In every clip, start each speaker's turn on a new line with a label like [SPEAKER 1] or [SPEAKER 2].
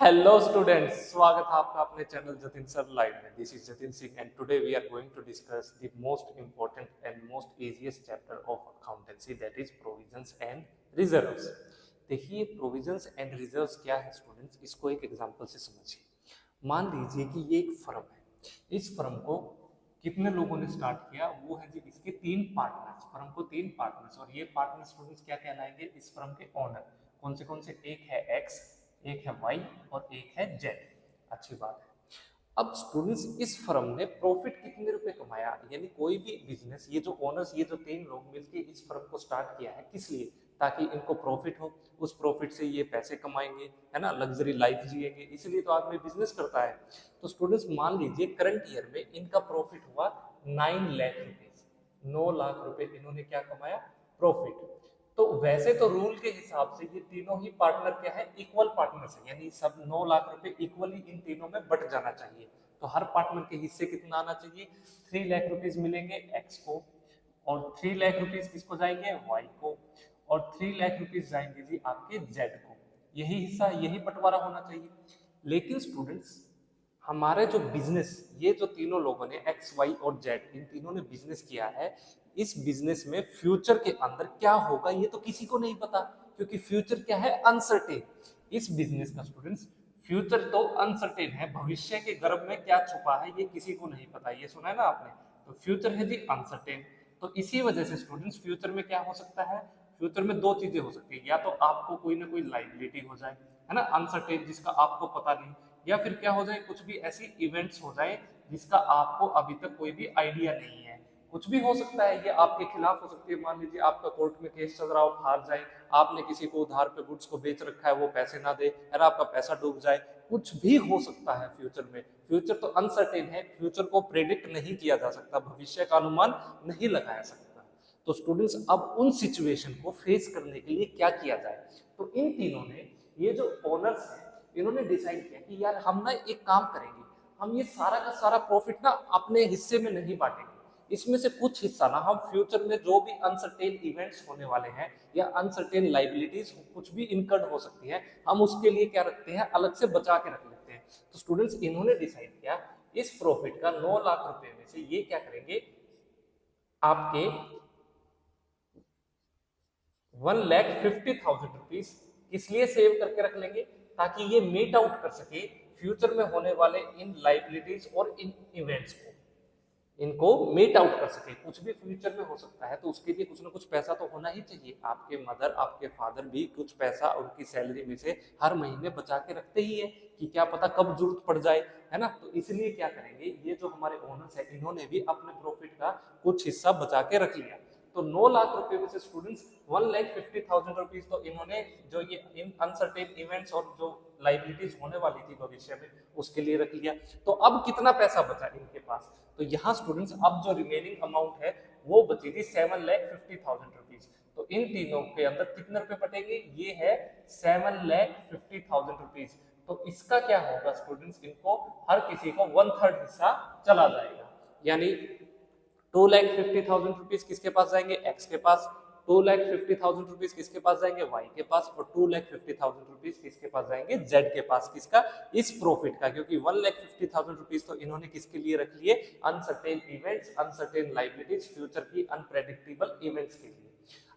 [SPEAKER 1] Hello students, स्वागत है आपका अपने चैनल जतिन सर लाइव में। This is Jatin Singh and today we are going to discuss the most important and most easiest chapter of accountancy, that is provisions and reserves. देखिए, provisions and reserves क्या है students, इसको एक एग्जांपल से समझिए। मान लीजिए कि ये एक फर्म है। इस फर्म को कितने लोगों ने स्टार्ट किया? वो है जी इसके तीन पार्टनर्स। फर्म को तीन पार्टनर्स, और ये पार्टनर स्टूडेंट्स क्या कहलाएंगे? इस फर्म के ओनर। कौन से? एक है एक्स, एक है वाई और एक है जेड। अच्छी बात है। अब स्टूडेंट्स, इस फर्म ने प्रॉफिट कितने रुपए कमाया? यानी कोई भी बिजनेस, ये जो ओनर्स, ये जो तीन लोग मिलके इस फर्म को स्टार्ट किया है, किस लिए? ताकि इनको प्रॉफिट हो। उस प्रॉफिट से ये पैसे कमाएंगे, है ना, लग्जरी लाइफ जिएंगे। इसलिए तो आदमी बिजनेस करता है। तो स्टूडेंट्स मान लीजिए करंट ईयर में इनका प्रॉफिट हुआ 9 लाख रुपीज। 9 लाख रुपए इन्होंने क्या कमाया? प्रॉफिट। तो वैसे तो रूल के हिसाब से ये तीनों ही पार्टनर क्या है? इक्वल पार्टनर्स है, यानी सब 9 लाख रुपए इक्वली इन तीनों में बट जाना चाहिए। तो हर पार्टनर के हिस्से कितना आना चाहिए? 3 लाख रुपीज मिलेंगे एक्स को, और 3 लाख रुपीज किसको जाएंगे? वाई को, और 3 लाख रुपीज जाएंगे जी आपके जेड को। यही हिस्सा, यही बंटवारा होना चाहिए। लेकिन स्टूडेंट्स, हमारे जो बिजनेस, ये जो तीनों लोगों ने एक्स वाई और जेड, इन तीनों ने बिजनेस किया है, इस बिजनेस में फ्यूचर के अंदर क्या होगा ये तो किसी को नहीं पता, क्योंकि फ्यूचर क्या है? अनसर्टेन। इस बिजनेस का स्टूडेंट्स फ्यूचर तो अनसर्टेन है, भविष्य के गर्भ में क्या छुपा है ये किसी को नहीं पता। ये सुना है ना आपने? तो फ्यूचर है जी अनसर्टेन। तो इसी वजह से स्टूडेंट्स फ्यूचर में क्या हो सकता है? फ्यूचर में दो चीजें हो सकती है, या तो आपको कोई ना कोई लाइबिलिटी हो जाए, है ना, अनसर्टेन, जिसका आपको पता नहीं, या फिर क्या हो जाए, कुछ भी ऐसी इवेंट्स हो जाए जिसका आपको अभी तक कोई भी आइडिया नहीं है। कुछ भी हो सकता है, ये आपके खिलाफ हो सकती है। मान लीजिए आपका कोर्ट में केस चल रहा हो, हार जाए, आपने किसी को उधार पे गुड्स को बेच रखा है, वो पैसे ना दे, और आपका पैसा डूब जाए। कुछ भी हो सकता है फ्यूचर में। फ्यूचर तो अनसर्टेन है, फ्यूचर को प्रेडिक्ट नहीं किया जा सकता, भविष्य का अनुमान नहीं लगाया सकता। तो स्टूडेंट्स, अब उन सिचुएशन को फेस करने के लिए क्या किया जाए? तो इन तीनों ने, ये जो ओनर्स हैं, इन्होंने डिसाइड किया कि यार हम ना एक काम करेंगे, हम ये सारा का सारा प्रॉफिट ना अपने हिस्से में नहीं बांटेंगे। इसमें से कुछ हिस्सा ना हम फ्यूचर में जो भी अनसर्टेन इवेंट्स होने वाले हैं, या अनसर्टेन लाइबिलिटीज कुछ भी इनकर्ड हो सकती है, हम उसके लिए क्या रखते हैं? अलग से बचा के रख लेते हैं। तो स्टूडेंट्स, इन्होंने डिसाइड किया इस प्रॉफिट का 9 लाख रुपए में से ये क्या करेंगे? आपके 1,50,000 रुपीज किस लिए सेव करके रख लेंगे? ताकि ये मीट आउट कर सके फ्यूचर में होने वाले इन लाइबिलिटीज और इन इवेंट्स को, इनको मीट आउट कर सके। कुछ भी फ्यूचर में हो सकता है, तो उसके लिए कुछ ना कुछ पैसा तो होना ही चाहिए। आपके मदर, आपके फादर भी कुछ पैसा उनकी सैलरी में से हर महीने बचा के रखते ही है, कि क्या पता कब जरूरत पड़ जाए, है ना। तो इसलिए क्या करेंगे, ये जो हमारे ओनर्स है, इन्होंने भी अपने प्रॉफिट का कुछ हिस्सा बचा के रख लिया। तो 9 लाख रुपए में से स्टूडेंट्स 1,50,000 रुपीज तो इन्होंने, जो ये इन अनसर्टेन इवेंट्स और जो लाइबिलिटीज होने वाली थी भविष्य में, उसके लिए रख लिया। तो अब कितना पैसा बचा इनके पास? तो यहाँ स्टूडेंट्स अब जो रिमेनिंग अमाउंट है वो बची थी 7,50,000 रुपीज। तो इन तीनों के अंदर कितने रुपए बटेंगे? ये है 7,50,000 रुपीज। तो इसका क्या होगा स्टूडेंट्स? इनको हर किसी को 1/3 हिस्सा चला जाएगा। यानी 2,50,000 रुपीज किसके पास जाएंगे? एक्स के पास। 2,50,000 रुपीज किसके पास जाएंगे? वाई के पास। और 2,50,000 रुपीज किसके पास जाएंगे? जेड के पास। किसका? इस प्रॉफिट का। क्योंकि 1,50,000 रुपीज तो इन्होंने किसके लिए रख लिए? Uncertain events, uncertain liabilities, future की अनप्रेडिक्टेबल इवेंट्स के लिए।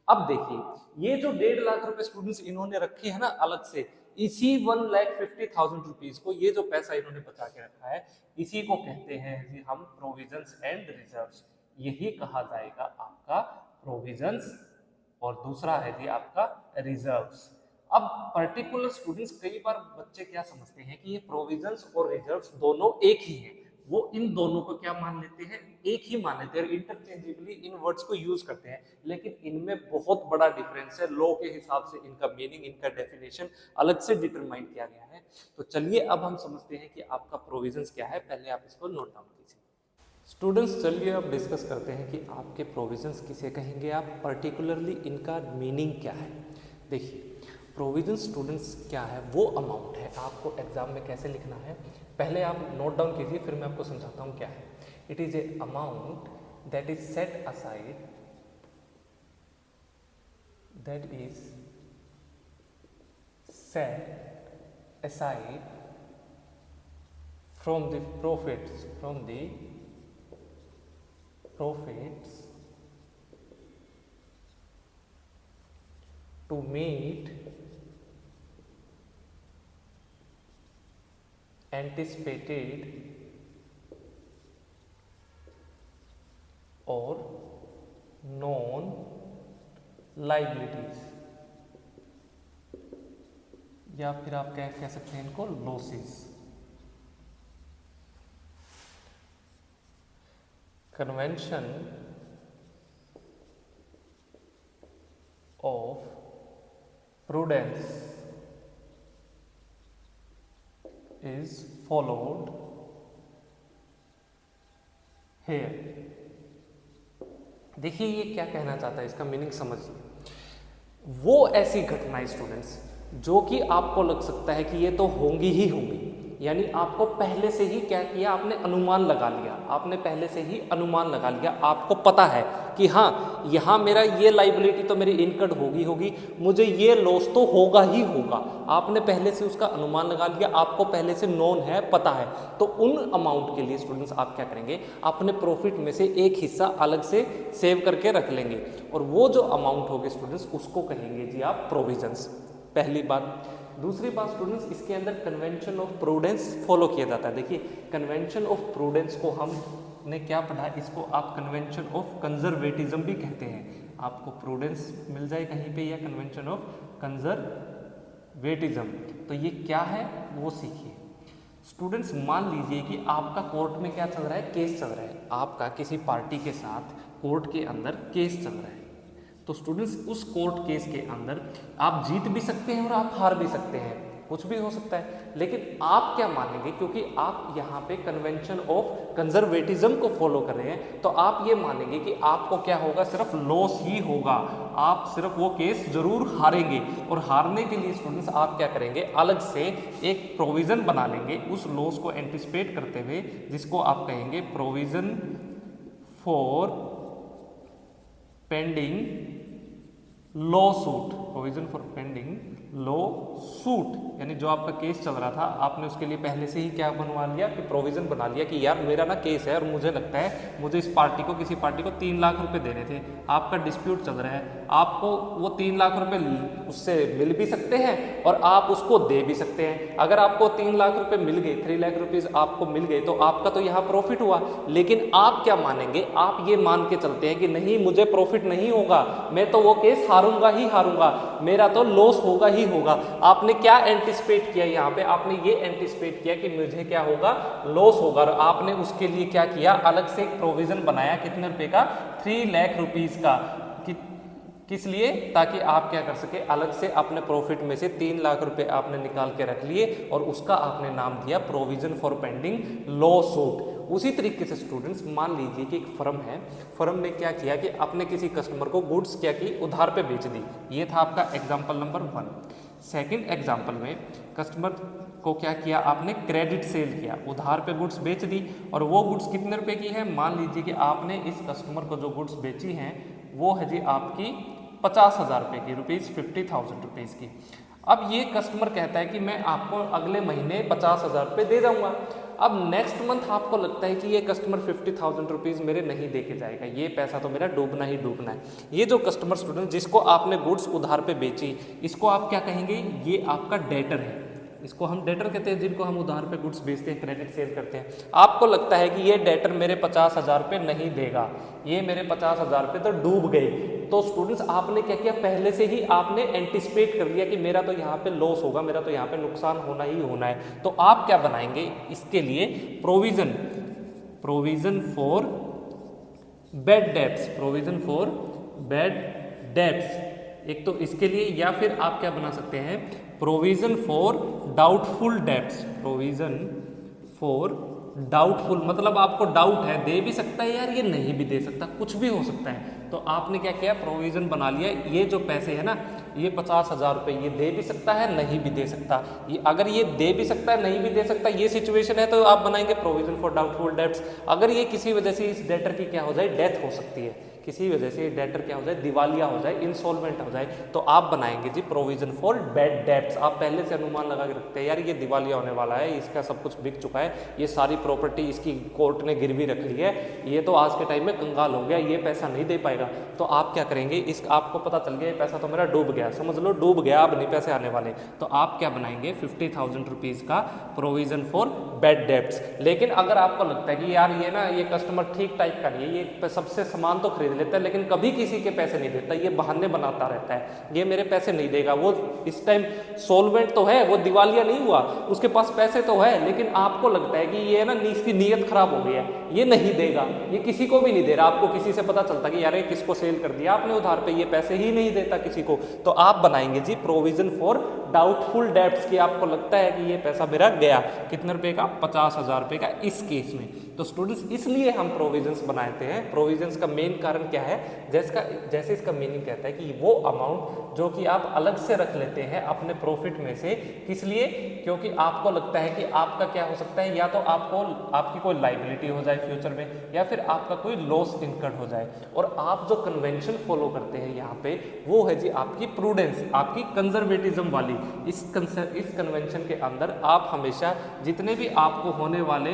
[SPEAKER 1] अब देखिए, ये जो 1.5 लाख रुपए स्टूडेंट्स इन्होंने रखे है ना अलग से, इसी 1,50,000 रुपीज को, ये जो पैसा इन्होंने बचा के रखा है, इसी को कहते हैं जी हम प्रोविजंस एंड रिजर्व्स। यही कहा जाएगा आपका प्रोविजंस, और दूसरा है जी आपका रिजर्व्स। अब पर्टिकुलर स्टूडेंट्स, कई बार बच्चे क्या समझते हैं कि ये प्रोविजंस और रिजर्व्स दोनों एक ही हैं। वो इन दोनों को क्या मान लेते हैं? एक ही मान लेते हैं, इंटरचेंजेबली इन वर्ड्स को यूज करते हैं। लेकिन इनमें बहुत बड़ा डिफरेंस है। लॉ के हिसाब से इनका मीनिंग, इनका डेफिनेशन अलग से डिटरमाइन किया गया है। तो चलिए अब हम समझते हैं कि आपका प्रोविजंस क्या है। पहले आप इसको नोट डाउन कीजिए। स्टूडेंट्स, चलिए अब डिस्कस करते हैं कि आपके प्रोविजंस किसे कहेंगे, आप पर्टिकुलरली इनका मीनिंग क्या है। देखिए, प्रोविजंस स्टूडेंट्स क्या है? वो अमाउंट है। आपको एग्जाम में कैसे लिखना है पहले आप नोट डाउन कीजिए, फिर मैं आपको समझाता हूँ क्या है। It is a amount that is set aside, that is set aside from the profits to meet anticipated or known liabilities, या फिर आप कह सकते हैं इनको losses. Convention of prudence is followed here। देखिए ये क्या कहना चाहता है, इसका मीनिंग समझिए। वो ऐसी घटनाएं स्टूडेंट्स जो कि आपको लग सकता है कि ये तो होंगी ही होंगी, यानी आपको पहले से ही क्या किया, आपने अनुमान लगा लिया, आपने पहले से ही अनुमान लगा लिया, आपको पता है कि हाँ यहाँ मेरा ये लाइबिलिटी तो मेरी इनकर्ड होगी होगी, मुझे ये लॉस तो होगा ही होगा, आपने पहले से उसका अनुमान लगा लिया, आपको पहले से नोन है, पता है। तो उन अमाउंट के लिए स्टूडेंट्स आप क्या करेंगे, अपने प्रॉफिट में से एक हिस्सा अलग से सेव करके रख लेंगे, और वो जो अमाउंट होगी स्टूडेंट्स उसको कहेंगे जी आप प्रोविजंस। पहली बात। दूसरी बात स्टूडेंट्स, इसके अंदर कन्वेंशन ऑफ प्रूडेंस फॉलो किया जाता है। देखिए कन्वेंशन ऑफ प्रूडेंस को हमने क्या पढ़ा, इसको आप कन्वेंशन ऑफ कंजर्वेटिज्म भी कहते हैं। आपको प्रूडेंस मिल जाए कहीं पे, या कन्वेंशन ऑफ कंजर्वेटिज्म, तो ये क्या है वो सीखिए स्टूडेंट्स। मान लीजिए कि आपका कोर्ट में क्या चल रहा है, केस चल रहा है, आपका किसी पार्टी के साथ कोर्ट के अंदर केस चल रहा है। तो स्टूडेंट्स उस कोर्ट केस के अंदर आप जीत भी सकते हैं और आप हार भी सकते हैं, कुछ भी हो सकता है, लेकिन आप क्या मानेंगे, क्योंकि आप यहाँ पे कन्वेंशन ऑफ कंजर्वेटिज्म को फॉलो कर रहे हैं, तो आप ये मानेंगे कि आपको क्या होगा, सिर्फ लॉस ही होगा, आप सिर्फ वो केस जरूर हारेंगे। और हारने के लिए स्टूडेंट्स आप क्या करेंगे, अलग से एक प्रोविजन बना लेंगे उस लॉस को एंटिसिपेट करते हुए, जिसको आप कहेंगे provision for pending law suit. Provision for pending law suit, यानी जो आपका केस चल रहा था, आपने उसके लिए पहले से ही क्या बनवा लिया कि प्रोविजन बना लिया कि यार मेरा ना केस है और मुझे लगता है मुझे इस पार्टी को, किसी पार्टी को 3 लाख रुपए देने थे, आपका डिस्प्यूट चल रहा है, आपको वो 3 लाख रुपए उससे मिल भी सकते हैं और आप उसको दे भी सकते हैं। अगर आपको 3 लाख रुपए मिल गए, 3 लाख रुपीज आपको मिल गए, तो आपका तो यहाँ प्रॉफिट हुआ। लेकिन आप क्या मानेंगे, आप ये मान के चलते हैं कि नहीं मुझे प्रॉफिट नहीं होगा, मैं तो वो केस हारूंगा ही हारूंगा, मेरा तो लॉस होगा ही होगा। आपने क्या एंटिसिपेट किया यहाँ पे, आपने ये एंटिसिपेट किया कि मुझे क्या होगा, लॉस होगा, और आपने उसके लिए क्या किया, अलग से एक प्रोविजन बनाया, कितने रुपए का, 3 लाख रुपीज का। किस लिए, ताकि आप क्या कर सके, अलग से अपने प्रॉफिट में से 3 लाख रुपए आपने निकाल के रख लिए और उसका आपने नाम दिया provision for pending law suit. उसी तरीके से स्टूडेंट्स मान लीजिए कि एक फर्म है, फर्म ने क्या किया कि अपने किसी कस्टमर को गुड्स क्या की, उधार पे बेच दी। ये था आपका एग्जाम्पल नंबर 1। सेकेंड एग्जाम्पल में कस्टमर को क्या किया, आपने क्रेडिट सेल किया, उधार पे गुड्स बेच दी, और वो गुड्स कितने रुपए की है, मान लीजिए कि आपने इस कस्टमर को जो गुड्स बेची हैं वो है जी आपकी 50,000 रुपये की, ₹50,000 रुपीज़ की। अब ये कस्टमर कहता है कि मैं आपको अगले महीने 50,000 रुपये दे जाऊंगा। अब नेक्स्ट मंथ आपको लगता है कि ये कस्टमर 50,000 रुपीज़ मेरे नहीं दे के जाएगा, ये पैसा तो मेरा डूबना ही डूबना है। ये जो कस्टमर स्टूडेंट जिसको आपने गुड्स उधार पे बेची, इसको आप क्या कहेंगे, ये आपका डेटर है, इसको हम डेटर कहते हैं, जिनको हम उधार पे गुड्स बेचते हैं, क्रेडिट सेल करते हैं। आपको लगता है कि ये डेटर मेरे 50,000 रुपये नहीं देगा, ये मेरे 50,000 रुपये तो डूब गए। तो स्टूडेंट्स आपने क्या किया, पहले से ही आपने एंटिसिपेट कर लिया कि मेरा तो यहाँ पे लॉस होगा, मेरा तो यहाँ पे नुकसान होना ही होना है। तो आप क्या बनाएंगे इसके लिए, provision, provision for bad debts, provision for bad debts एक तो इसके लिए, या फिर आप क्या बना सकते हैं, provision for doubtful debts. Provision for doubtful मतलब आपको डाउट है, दे भी सकता है यार, ये नहीं भी दे सकता, कुछ भी हो सकता है। तो आपने क्या किया, प्रोविजन बना लिया, ये जो पैसे है ना, ये 50,000 रुपये ये दे भी सकता है, नहीं भी दे सकता। ये अगर ये दे भी सकता है, नहीं भी दे सकता, ये सिचुएशन है, तो आप बनाएंगे प्रोविजन फॉर डाउटफुल डेब्ट्स। अगर ये किसी वजह से इस डेटर की क्या हो जाए, डेथ हो सकती है, किसी वजह से डेटर क्या हो जाए, दिवालिया हो जाए, इंसॉल्वेंट हो जाए, तो आप बनाएंगे जी प्रोविजन फॉर बैड डेब्ट्स। आप पहले से अनुमान लगा के रखते हैं यार ये दिवालिया होने वाला है, इसका सब कुछ बिक चुका है, ये सारी प्रॉपर्टी इसकी कोर्ट ने गिरवी रख ली है, ये तो आज के टाइम में कंगाल हो गया, ये पैसा नहीं दे पाएगा। तो आप क्या करेंगे, इस आपको पता चल गया ये पैसा तो मेरा डूब गया, समझ लो डूब गया, अब नहीं पैसे आने वाले, तो आप क्या बनाएंगे 50,000 रुपीज़ का प्रोविजन फॉर बैड डेब्ट्स। लेकिन अगर आपको लगता है कि यार ये ना ये कस्टमर ठीक टाइप का नहीं है, ये सबसे सामान तो खरीद लेता है लेकिन कभी किसी के पैसे नहीं देता, ये बहाने बनाता रहता है, ये मेरे पैसे नहीं देगा, वो इस टाइम सोल्वेंट तो है, वो दिवालिया नहीं हुआ, उसके पास पैसे तो है, लेकिन आपको लगता है कि ये ना इसकी नीयत खराब हो गई है, ये नहीं देगा, ये किसी को भी नहीं दे रहा, आपको किसी से पता चलता कि यार ये किसको सेल कर दिया आपने उधार पे, ये पैसे ही नहीं देता किसी को, तो आप बनाएंगे जी प्रोविजन फॉर डाउटफुल डेब्ट्स की। आपको लगता है कि ये पैसा मेरा गया, कितने रुपए का, 50,000 रुपए का इस केस में। तो स्टूडेंट्स इसलिए हम प्रोविजंस बनाते हैं। प्रोविजंस का मेन कारण क्या है, जैसे इसका मीनिंग कहता है कि वो अमाउंट जो कि आप अलग से रख लेते हैं अपने प्रॉफिट में से, किस लिए, क्योंकि आपको लगता है कि आपका क्या हो सकता है, या तो आपकी कोई लाइबिलिटी हो जाए फ्यूचर में, या फिर आपका कोई लॉस इनकर्ड हो जाए। और आप जो कन्वेंशन फॉलो करते हैं यहाँ पे वो है जी आपकी प्रूडेंस, आपकी कंजर्वेटिज्म वाली। इस कन्वेंशन के अंदर आप हमेशा जितने भी आपको होने वाले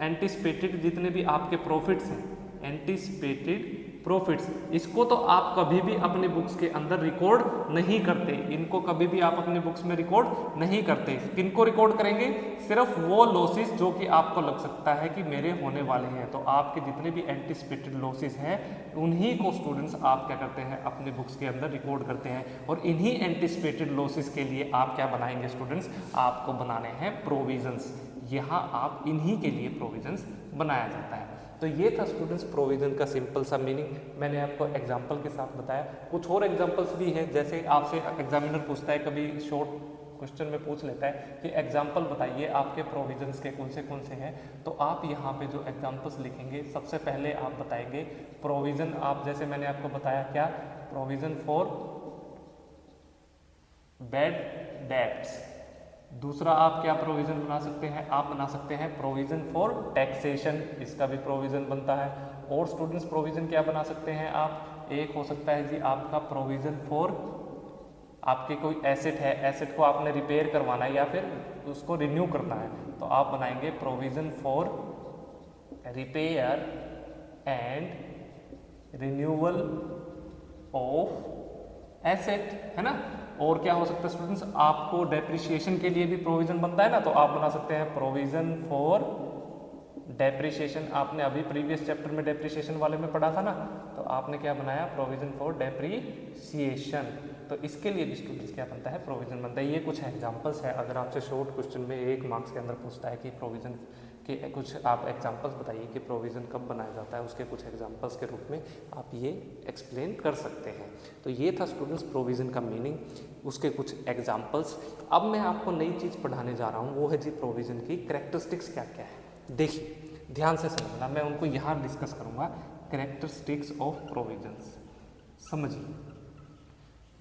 [SPEAKER 1] एंटिसिपेटेड, जितने भी आपके प्रॉफिट्स हैं, एंटिसिपेटेड प्रॉफिट्स, इसको तो आप कभी भी अपने बुक्स के अंदर रिकॉर्ड नहीं करते, इनको कभी भी आप अपने बुक्स में रिकॉर्ड नहीं करते। किनको रिकॉर्ड करेंगे, सिर्फ वो लॉसेस जो कि आपको लग सकता है कि मेरे होने वाले हैं। तो आपके जितने भी एंटिसिपेटेड लॉसेस हैं उन्हीं को स्टूडेंट्स आप क्या करते हैं अपने बुक्स के अंदर रिकॉर्ड करते हैं, और इन्हीं एंटिसिपेटेड लॉसेस के लिए आप क्या बनाएंगे स्टूडेंट्स, आपको बनाने हैं प्रोविजंस। यहाँ आप इन्हीं के लिए प्रोविजंस बनाया जाता है। तो ये था स्टूडेंट्स प्रोविजन का सिंपल सा मीनिंग, मैंने आपको एग्जांपल के साथ बताया। कुछ और एग्जांपल्स भी हैं, जैसे आपसे एग्जामिनर पूछता है, कभी शॉर्ट क्वेश्चन में पूछ लेता है कि एग्जांपल बताइए आपके प्रोविजंस के कौन से हैं। तो आप यहाँ पे जो एग्जांपल्स लिखेंगे, सबसे पहले आप बताएंगे प्रोविजन, आप जैसे मैंने आपको बताया क्या, प्रोविजन फॉर बैड डेब्ट्स। दूसरा आप क्या प्रोविजन बना सकते हैं, आप बना सकते हैं प्रोविजन फॉर टैक्सेशन, इसका भी प्रोविजन बनता है। और स्टूडेंट्स प्रोविजन क्या बना सकते हैं आप, एक हो सकता है जी आपका प्रोविजन फॉर, आपके कोई एसेट है, एसेट को आपने रिपेयर करवाना है या फिर उसको रिन्यू करना है, तो आप बनाएंगे provision for repair and renewal of asset, है ना। और क्या हो सकता है स्टूडेंट्स, आपको डेप्रिसिएशन के लिए भी प्रोविजन बनता है ना, तो आप बना सकते हैं प्रोविजन फॉर डेप्रिसिएशन। आपने अभी प्रीवियस चैप्टर में डेप्रिसिएशन वाले में पढ़ा था ना, तो आपने क्या बनाया, प्रोविजन फॉर डेप्रिसिएशन। तो इसके लिए भी स्टूडेंट्स क्या बनता है, प्रोविजन बनता है। ये कुछ एग्जांपल्स है, अगर आपसे शॉर्ट क्वेश्चन में 1 मार्क्स के अंदर पूछता है कि प्रोविजन के कुछ आप एग्जांपल्स बताइए कि प्रोविज़न कब बनाया जाता है, उसके कुछ एग्जांपल्स के रूप में आप ये एक्सप्लेन कर सकते हैं। तो ये था स्टूडेंट्स प्रोविज़न का मीनिंग, उसके कुछ एग्जांपल्स। अब मैं आपको नई चीज़ पढ़ाने जा रहा हूँ, वो है जी प्रोविज़न की कैरेक्टरिस्टिक्स क्या क्या है। देखिए ध्यान से समझना, मैं उनको यहाँ डिस्कस करूँगा, कैरेक्टरिस्टिक्स ऑफ प्रोविजंस। समझिए,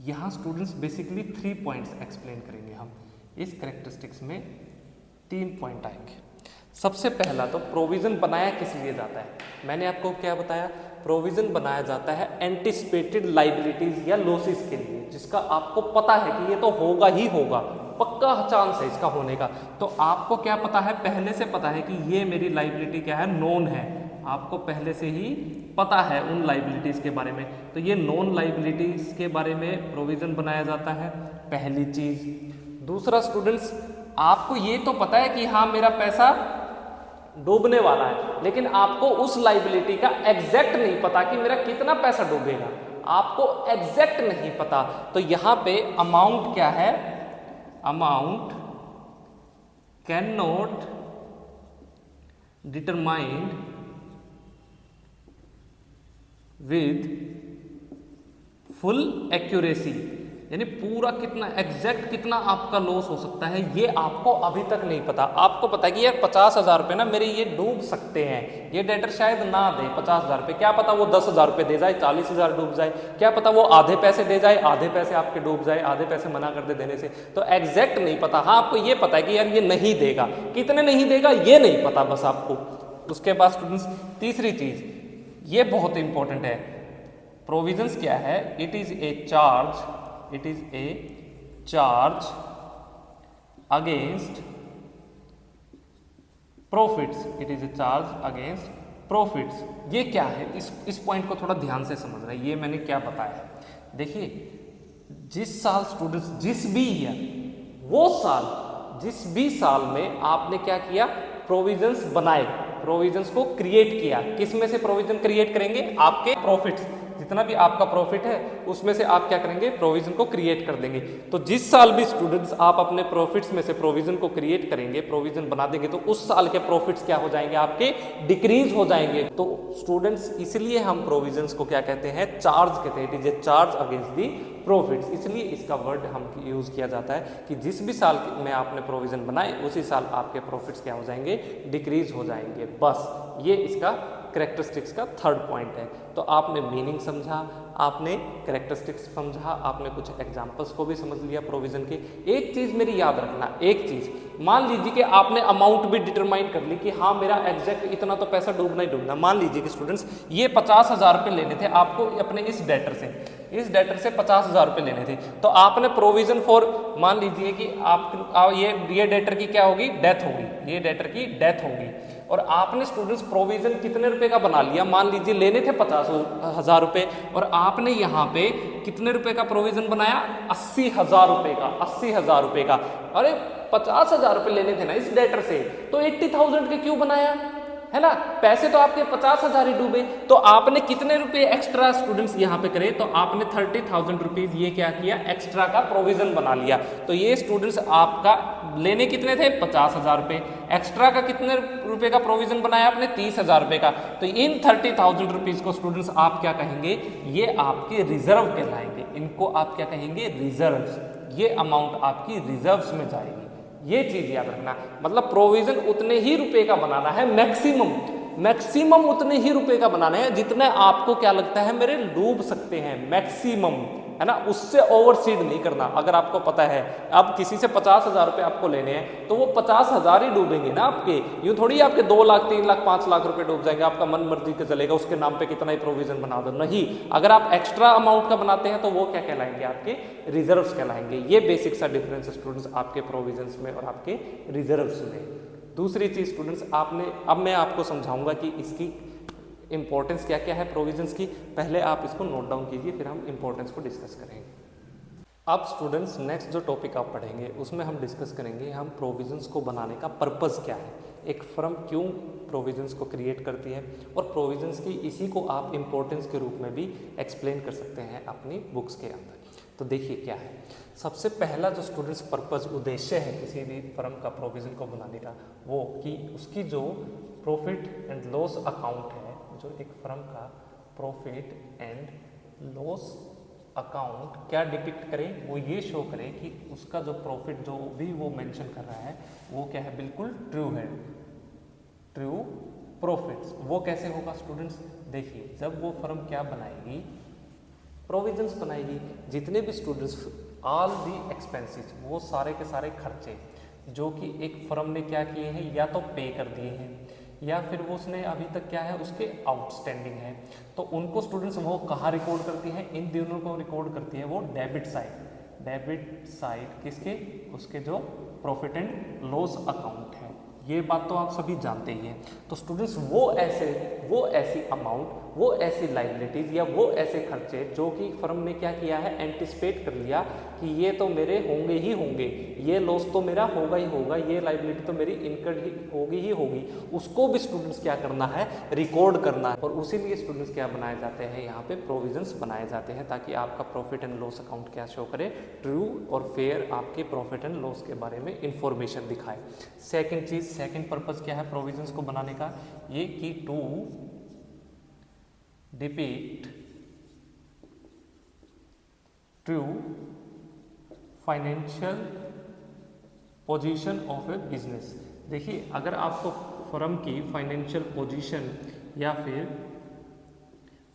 [SPEAKER 1] यहाँ स्टूडेंट्स बेसिकली 3 पॉइंट्स एक्सप्लेन करेंगे हम। इस कैरेक्टरिस्टिक्स में 3 पॉइंट आएंगे। सबसे पहला तो प्रोविज़न बनाया किस लिए जाता है, मैंने आपको क्या बताया, प्रोविज़न बनाया जाता है एंटिसिपेटेड लाइबिलिटीज़ या लॉसेस के लिए, जिसका आपको पता है कि ये तो होगा ही होगा, पक्का चांस है इसका होने का। तो आपको क्या पता है, पहले से पता है कि ये मेरी लाइबिलिटी क्या है, नोन है, आपको पहले से ही पता है उन लाइबिलिटीज़ के बारे में। तो ये नॉन लाइबिलिटीज़ के बारे में प्रोविज़न बनाया जाता है, पहली चीज़। दूसरा स्टूडेंट्स, आपको ये तो पता है कि हाँ मेरा पैसा डूबने वाला है, लेकिन आपको उस लाइबिलिटी का एग्जैक्ट नहीं पता कि मेरा कितना पैसा डूबेगा, आपको एग्जैक्ट नहीं पता। तो यहाँ पे अमाउंट क्या है, amount can not determined with full accuracy, यानी पूरा कितना एग्जैक्ट कितना आपका लॉस हो सकता है ये आपको अभी तक नहीं पता। आपको पता है कि यार 50,000 रुपये ना मेरे ये डूब सकते हैं, ये डेटर शायद ना दे 50,000 रुपये, क्या पता वो 10,000 रुपये दे जाए, 40,000 डूब जाए, क्या पता वो आधे पैसे दे जाए, आधे पैसे आपके डूब जाए, आधे पैसे मना कर दे देने से। तो एग्जैक्ट नहीं पता। हाँ आपको ये पता है कि यार ये नहीं देगा, कितने नहीं देगा ये नहीं पता बस आपको। उसके बाद स्टूडेंट्स तीसरी चीज़, ये बहुत इंपॉर्टेंट है, प्रोविजंस क्या है? It is a charge against profits. It is a charge against profits. ये क्या है? इस पॉइंट को थोड़ा ध्यान से समझना है। ये मैंने क्या बताया है, देखिए, जिस साल स्टूडेंट्स, जिस भी साल में आपने क्या किया, प्रोविजंस बनाए, प्रोविजंस को क्रिएट किया। किस में से प्रोविजन क्रिएट करेंगे? आपके प्रॉफिट्स, जितना भी आपका प्रॉफिट है उसमें से आप क्या करेंगे, प्रोविजन को क्रिएट कर देंगे। तो जिस साल भी स्टूडेंट्स आप अपने प्रॉफिट्स में से प्रोविजन को क्रिएट करेंगे, प्रोविजन बना देंगे, तो उस साल के प्रॉफिट्स क्या हो जाएंगे, आपके डिक्रीज हो जाएंगे। तो स्टूडेंट्स इसलिए हम प्रोविजंस को क्या कहते हैं, चार्ज कहते हैं। It is a charge against the profits. इसलिए इसका वर्ड हम यूज किया जाता है कि जिस भी साल में आपने प्रोविजन बनाए उसी साल आपके प्रॉफिट्स क्या हो जाएंगे, डिक्रीज हो जाएंगे। बस ये इसका कैरेक्टरिस्टिक्स का थर्ड पॉइंट है। तो आपने मीनिंग समझा, आपने कैरेक्टरिस्टिक्स समझा, आपने कुछ एग्जांपल्स को भी समझ लिया प्रोविजन के। एक चीज़ मेरी याद रखना, एक चीज़, मान लीजिए कि आपने अमाउंट भी डिटरमाइन कर ली कि हाँ मेरा एग्जैक्ट इतना तो पैसा डूबना ही डूबना। मान लीजिए कि स्टूडेंट्स ये 50,000 रुपये लेने थे आपको अपने इस डेटर से 50,000 रुपये लेने थे। तो आपने प्रोविजन फॉर, मान लीजिए कि ये डेटर की क्या होगी, डेथ होगी, ये डेटर की डेथ होगी, और आपने स्टूडेंट्स प्रोविजन कितने रुपए का बना लिया, मान लीजिए लेने थे 50,000 रुपये, और आपने यहाँ पे कितने रुपए का प्रोविजन बनाया, 80,000 रुपये का, 80,000 रुपये का। अरे 50,000 रुपये लेने थे ना इस डेटर से, तो 80,000 के क्यों बनाया, है ना? पैसे तो आपके 50,000 ही डूबे। तो आपने कितने रुपए एक्स्ट्रा स्टूडेंट्स यहाँ पे करे, तो आपने 30,000 रुपीज ये क्या किया, एक्स्ट्रा का प्रोविजन बना लिया। तो ये स्टूडेंट्स आपका लेने कितने थे, 50,000 रुपये, एक्स्ट्रा का कितने रुपए का प्रोविजन बनाया आपने, 30,000 रुपये का। तो इन 30,000 रुपीज को स्टूडेंट्स आप क्या कहेंगे, ये आपके रिजर्व कहलाएंगे। इनको आप क्या कहेंगे, रिजर्व। ये अमाउंट आपकी रिजर्व्स में जाएगी। ये चीज याद रखना, मतलब प्रोविजन उतने ही रुपए का बनाना है, मैक्सिमम उतने ही रुपए का बनाना है जितने आपको क्या लगता है मेरे डूब सकते हैं, मैक्सिमम, है ना? उससे ओवरसीड नहीं करना। अगर आपको पता है अब किसी से 50,000 रुपये आपको लेने हैं, तो वो 50,000 ही डूबेंगे ना आपके। यूँ थोड़ी आपके 2 लाख 3 लाख 5 लाख रुपए डूब जाएंगे, आपका मन मर्जी का चलेगा, उसके नाम पे कितना ही प्रोविजन बना दो। नहीं, अगर आप एक्स्ट्रा अमाउंट का बनाते हैं तो वो क्या कहलाएंगे, आपके रिजर्व्स कहलाएंगे। ये बेसिक सा डिफरेंस है स्टूडेंट्स आपके प्रोविजंस में और आपके रिजर्व्स में। दूसरी चीज स्टूडेंट्स, अब मैं आपको समझाऊंगा कि इसकी इंपॉर्टेंस क्या क्या है प्रोविजंस की। पहले आप इसको नोट डाउन कीजिए, फिर हम इंपॉर्टेंस को डिस्कस करेंगे। अब स्टूडेंट्स नेक्स्ट जो टॉपिक आप पढ़ेंगे उसमें हम डिस्कस करेंगे हम प्रोविजंस को बनाने का पर्पस क्या है, एक फर्म क्यों प्रोविजंस को क्रिएट करती है, और प्रोविजंस की इसी को आप इंपॉर्टेंस के रूप में भी एक्सप्लेन कर सकते हैं अपनी बुक्स के अंदर। तो देखिए क्या है, सबसे पहला जो स्टूडेंट्स पर्पस, उद्देश्य है किसी भी फर्म का प्रोविजन को बनाने का, वो कि उसकी जो प्रॉफिट एंड लॉस अकाउंट है, जो एक फर्म का प्रॉफिट एंड लॉस अकाउंट क्या डिपिक्ट करे, वो ये शो करे कि उसका जो प्रॉफिट जो भी वो मेंशन कर रहा है वो क्या है, बिल्कुल ट्रू है, ट्रू प्रॉफिट्स। वो कैसे होगा स्टूडेंट्स, देखिए जब वो फर्म क्या बनाएगी, प्रोविजंस बनाएगी, जितने भी स्टूडेंट्स ऑल दी एक्सपेंसेस, वो सारे के सारे खर्चे जो कि एक फर्म ने क्या किए हैं, या तो पे कर दिए हैं या फिर वो उसने अभी तक क्या है उसके आउटस्टैंडिंग है, तो उनको स्टूडेंट्स वो कहाँ रिकॉर्ड करती है, इन दोनों को रिकॉर्ड करती है वो डेबिट साइड किसके, उसके जो प्रॉफिट एंड लॉस अकाउंट है। ये बात तो आप सभी जानते ही हैं। तो स्टूडेंट्स वो ऐसी अमाउंट, वो ऐसी लाइबिलिटीज या वो ऐसे खर्चे जो कि फर्म ने क्या किया है, एंटिसिपेट कर लिया कि ये तो मेरे होंगे ही होंगे, ये लॉस तो मेरा होगा ही होगा, ये लाइबिलिटी तो मेरी इनकर्ड ही होगी, उसको भी स्टूडेंट्स क्या करना है, रिकॉर्ड करना है। और उसी लिए स्टूडेंट्स क्या बनाए जाते हैं, यहाँ पे प्रोविजंस बनाए जाते हैं ताकि आपका प्रॉफिट एंड लॉस अकाउंट क्या शो करे, ट्रू और फेयर आपके प्रॉफिट एंड लॉस के बारे में इंफॉर्मेशन दिखाए। सेकंड पर्पस क्या है प्रोविजंस को बनाने का, ये कि to depict true financial position of a business. देखिए अगर आपको फर्म की फाइनेंशियल पोजीशन या फिर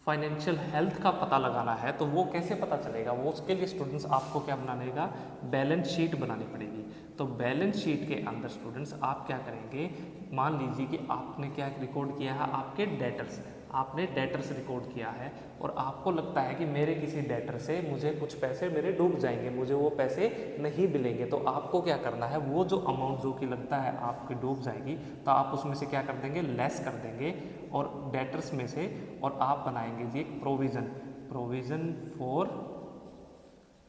[SPEAKER 1] फाइनेंशियल हेल्थ का पता लगाना है तो वो कैसे पता चलेगा, वो उसके लिए स्टूडेंट्स आपको क्या बनाने का, बैलेंस शीट बनानी पड़ेगी। तो बैलेंस शीट के अंदर स्टूडेंट्स आप क्या करेंगे, मान लीजिए कि आपने क्या रिकॉर्ड किया है, आपके डेटर्स आपने डेटर्स रिकॉर्ड किया है और आपको लगता है कि मेरे किसी डेटर से मुझे कुछ पैसे मेरे डूब जाएंगे, मुझे वो पैसे नहीं मिलेंगे, तो आपको क्या करना है, वो जो अमाउंट जो कि लगता है आपकी डूब जाएगी तो आप उसमें से क्या कर देंगे, लेस कर देंगे और डेटर्स में से, और आप बनाएंगे जी एक प्रोविज़न फॉर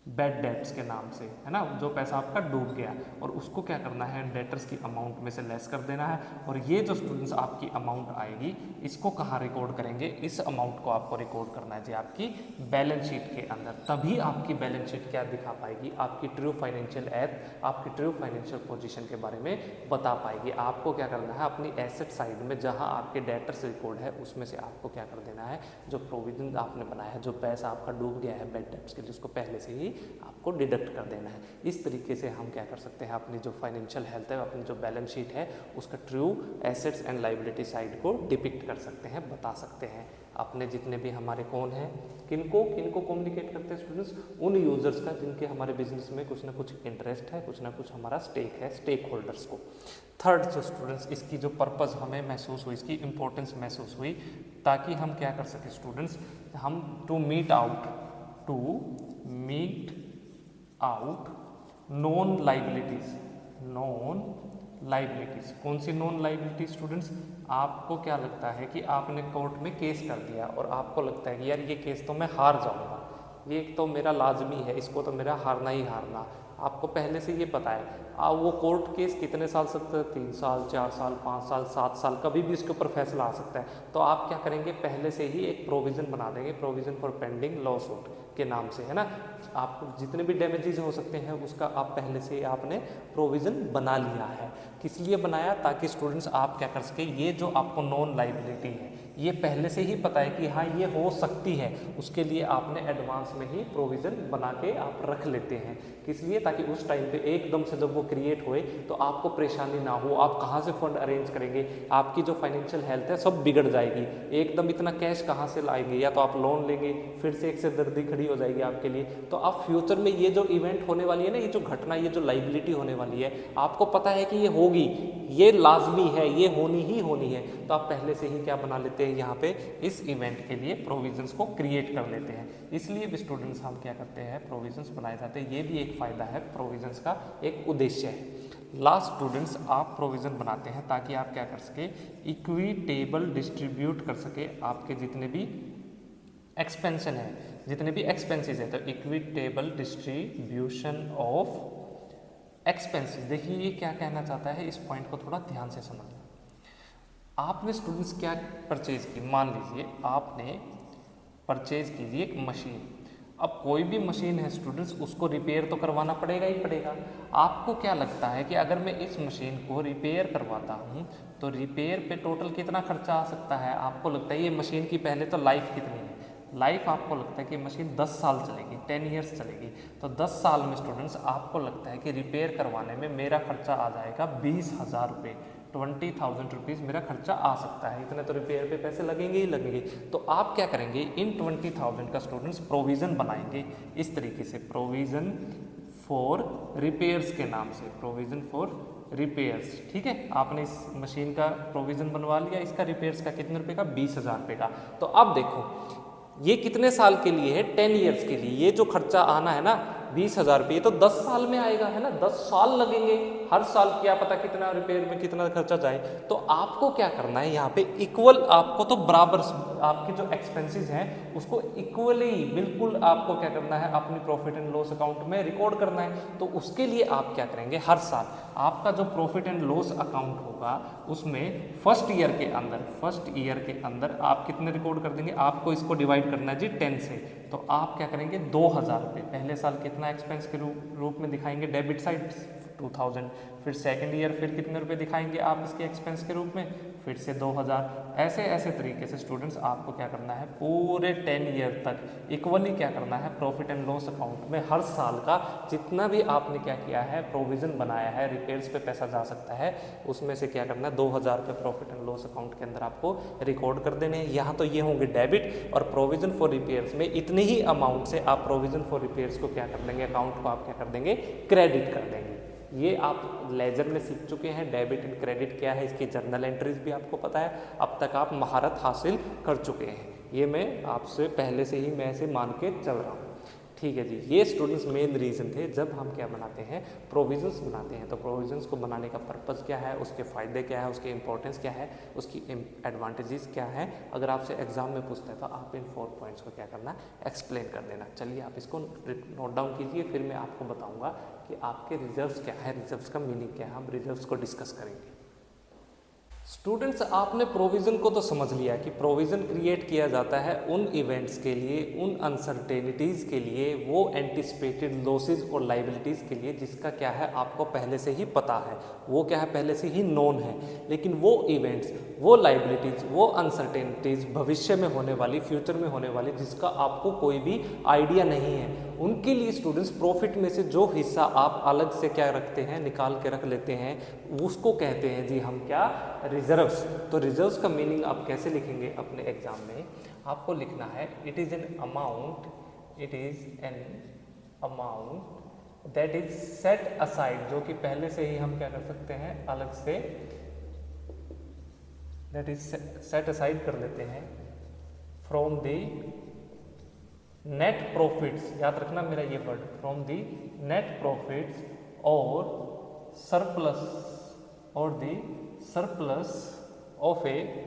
[SPEAKER 1] बैड डेट्स के नाम से, है ना, जो पैसा आपका डूब गया, और उसको क्या करना है, डेटर्स की अमाउंट में से लेस कर देना है। और ये जो स्टूडेंट्स आपकी अमाउंट आएगी इसको कहाँ रिकॉर्ड करेंगे, इस अमाउंट को आपको रिकॉर्ड करना है जी आपकी बैलेंस शीट के अंदर, तभी आपकी बैलेंस शीट क्या दिखा पाएगी, आपकी ट्रू फाइनेंशियल एथ, आपकी ट्रू फाइनेंशियल पोजीशन के बारे में बता पाएगी। आपको क्या करना है, अपनी एसेट साइड में जहाँ आपके डेटर्स रिकॉर्ड है उसमें से आपको क्या कर देना है, जो प्रोविजन आपने बनाया है, जो पैसा आपका डूब गया है बैड डेट्स के लिए, उसको पहले से ही आपको डिडक्ट कर देना है। इस तरीके से हम क्या कर सकते हैं, अपनी जो फाइनेंशियल हेल्थ है, अपनी जो बैलेंस शीट है, उसका true assets and liability side को डिपिक्ट कर सकते हैं, बता सकते हैं। अपने जितने भी हमारे कौन हैं, किनको कम्युनिकेट करते हैं स्टूडेंट्स, उन यूजर्स का जिनके हमारे बिजनेस में कुछ ना कुछ इंटरेस्ट है, कुछ ना कुछ हमारा स्टेक है, स्टेक होल्डर्स को। थर्ड जो स्टूडेंट्स इसकी जो पर्पस हमें महसूस हुई, इसकी इंपॉर्टेंस महसूस हुई, ताकि हम क्या कर सके स्टूडेंट्स, हम to meet out non liabilities. कौन सी नॉन लाइबिलिटीज स्टूडेंट्स, आपको क्या लगता है कि आपने कोर्ट में केस कर दिया और आपको लगता है कि यार ये केस तो मैं हार जाऊंगा, ये तो मेरा लाजमी है, इसको तो मेरा हारना ही हारना, आपको पहले से ये पता है। वो कोर्ट केस कितने साल सकता है, 3 साल, 4 साल, 5 साल, 7 साल, कभी भी उसके ऊपर फैसला आ सकता है। तो आप क्या करेंगे, पहले से ही एक प्रोविज़न बना देंगे, provision for pending law suit के नाम से, है ना। आपको जितने भी डैमेजेस हो सकते हैं उसका आप पहले से आपने प्रोविज़न बना लिया है। किस लिए बनाया, ताकि स्टूडेंट्स आप क्या कर सके, ये जो आपको नॉन लाइबिलिटी है ये पहले से ही पता है कि हाँ ये हो सकती है, उसके लिए आपने एडवांस में ही प्रोविज़न बना के आप रख लेते हैं। किस लिए, ताकि उस टाइम पे एकदम से जब वो क्रिएट होए तो आपको परेशानी ना हो, आप कहाँ से फंड अरेंज करेंगे, आपकी जो फाइनेंशियल हेल्थ है सब बिगड़ जाएगी, एकदम इतना कैश कहाँ से लाएंगे, या तो आप लोन लेंगे, फिर से एक से दर्दी खड़ी हो जाएगी आपके लिए। तो आप फ्यूचर में ये जो इवेंट होने वाली है ना, ये जो घटना, ये जो लाइबिलिटी होने वाली है, आपको पता है कि ये होगी, ये लाजमी है, ये होनी ही होनी है, तो आप पहले से ही क्या बना लेते हैं, यहाँ पे इस इवेंट के लिए प्रोविजंस को क्रिएट कर लेते हैं। इसलिए भी स्टूडेंट्स हम क्या करते हैं, प्रोविजंस बनाए जाते हैं, ये भी एक फ़ायदा है, प्रोविजंस का एक उद्देश्य है। लास्ट स्टूडेंट्स आप प्रोविज़न बनाते हैं ताकि आप क्या कर सके, इक्विटेबल डिस्ट्रीब्यूट कर सके आपके जितने भी एक्सपेंशन है, जितने भी एक्सपेंसेस है, तो इक्विटेबल डिस्ट्रीब्यूशन ऑफ एक्सपेंसेस। देखिए ये क्या कहना चाहता है, इस पॉइंट को थोड़ा ध्यान से समझना। आपने स्टूडेंट्स क्या परचेज की, मान लीजिए आपने परचेज कीजिए एक मशीन। अब कोई भी मशीन है स्टूडेंट्स, उसको रिपेयर तो करवाना पड़ेगा ही पड़ेगा। आपको क्या लगता है कि अगर मैं इस मशीन को रिपेयर करवाता हूँ तो रिपेयर पे टोटल कितना खर्चा आ सकता है, आपको लगता है ये मशीन की पहले तो लाइफ कितनी है, लाइफ आपको लगता है कि मशीन 10 साल चलेगी, 10 ईयर्स चलेगी, तो 10 साल में स्टूडेंट्स आपको लगता है कि रिपेयर करवाने में मेरा खर्चा आ जाएगा 20,000 रुपये, 20,000 रुपीज़ मेरा खर्चा आ सकता है, इतने तो रिपेयर पे पैसे लगेंगे ही लगेंगे। तो आप क्या करेंगे, इन 20,000 का स्टूडेंट्स प्रोविज़न बनाएंगे इस तरीके से, प्रोविज़न फॉर रिपेयर्स के नाम से, प्रोविज़न फॉर रिपेयर्स। ठीक है, आपने इस मशीन का प्रोविज़न बनवा लिया, इसका रिपेयर्स का कितने रुपए का, 20,000 रुपये का। तो अब देखो ये कितने साल के लिए है, 10 ईयर्स के लिए, ये जो खर्चा आना है ना 20,000 रुपये, तो 10 साल में आएगा, है ना, 10 साल लगेंगे, हर साल क्या पता कितना रिपेयर में कितना खर्चा जाए। तो आपको क्या करना है, यहाँ पे इक्वल, आपको तो बराबर आपके जो एक्सपेंसेस हैं उसको इक्वली बिल्कुल आपको क्या करना है, अपनी प्रॉफिट एंड लॉस अकाउंट में रिकॉर्ड करना है। तो उसके लिए आप क्या करेंगे, हर साल आपका जो प्रॉफिट एंड लॉस अकाउंट होगा उसमें फर्स्ट ईयर के अंदर आप कितने रिकॉर्ड कर देंगे, आपको इसको डिवाइड करना है जी 10 से। तो आप क्या करेंगे, 2,000 रुपये पहले साल कितना एक्सपेंस के रूप में दिखाएंगे, डेबिट साइड 2,000, फिर सेकंड ईयर फिर कितने रुपए दिखाएंगे आप इसके एक्सपेंस के रूप में, फिर से 2,000। ऐसे तरीके से स्टूडेंट्स आपको क्या करना है, पूरे 10 ईयर तक इक्वली क्या करना है, प्रॉफिट एंड लॉस अकाउंट में हर साल का जितना भी आपने क्या किया है, प्रोविज़न बनाया है, रिपेयर्स पे पैसा जा सकता है, उसमें से क्या करना है, 2,000 रुपये प्रॉफिट एंड लॉस अकाउंट के अंदर आपको रिकॉर्ड कर देने हैं। यहाँ तो ये होंगे डेबिट, और प्रोविज़न फॉर रिपेयर्स में इतने ही अमाउंट से आप प्रोविज़न फॉर रिपेयर्स को क्या कर देंगे, अकाउंट को आप क्या कर देंगे, क्रेडिट कर देंगे। ये आप लेजर में सीख चुके हैं, डेबिट एंड क्रेडिट क्या है, इसकी जर्नल एंट्रीज भी आपको पता है, अब तक आप महारत हासिल कर चुके हैं। ये मैं आपसे पहले से ही मैं ऐसे मान के चल रहा हूँ, ठीक है जी। ये स्टूडेंट्स मेन रीज़न थे जब हम क्या बनाते हैं, प्रोविजंस बनाते हैं। तो प्रोविजंस को बनाने का पर्पज़ क्या है, उसके फ़ायदे क्या है, उसके इंपॉर्टेंस क्या है, उसकी एडवांटेजेस क्या है, अगर आपसे एग्जाम में पूछता है तो आप इन 4 पॉइंट्स को क्या करना, एक्सप्लेन कर देना। चलिए आप इसको नोट डाउन कीजिए, फिर मैं आपको बताऊँगा कि आपके रिजर्व्स क्या है, रिजर्व्स का मीनिंग क्या है, हम रिजर्व्स को डिस्कस करेंगे। स्टूडेंट्स, आपने प्रोविज़न को तो समझ लिया कि प्रोविज़न क्रिएट किया जाता है उन इवेंट्स के लिए, उन अनसर्टेनिटीज़ के लिए, वो एंटिसिपेटेड लॉसेज और लाइबिलिटीज़ के लिए जिसका क्या है आपको पहले से ही पता है, वो क्या है पहले से ही नोन है। लेकिन वो इवेंट्स, वो लाइबिलिटीज़, वो अनसर्टेनिटीज़ भविष्य में होने वाली, फ्यूचर में होने वाली, जिसका आपको कोई भी आइडिया नहीं है, उनके लिए स्टूडेंट्स प्रॉफिट में से जो हिस्सा आप अलग से क्या रखते हैं, निकाल के रख लेते हैं, उसको कहते हैं जी हम क्या, रिजर्व्स। तो रिजर्व्स का मीनिंग आप कैसे लिखेंगे अपने एग्जाम में, आपको लिखना है it is an amount, it is an amount that is set aside, जो कि पहले से ही हम क्या कर सकते हैं, अलग say that is set aside कर लेते हैं फ्रॉम दी नेट प्रॉफिट्स, याद रखना मेरा ये word, from the net profits और सरप्लस, और the surplus of a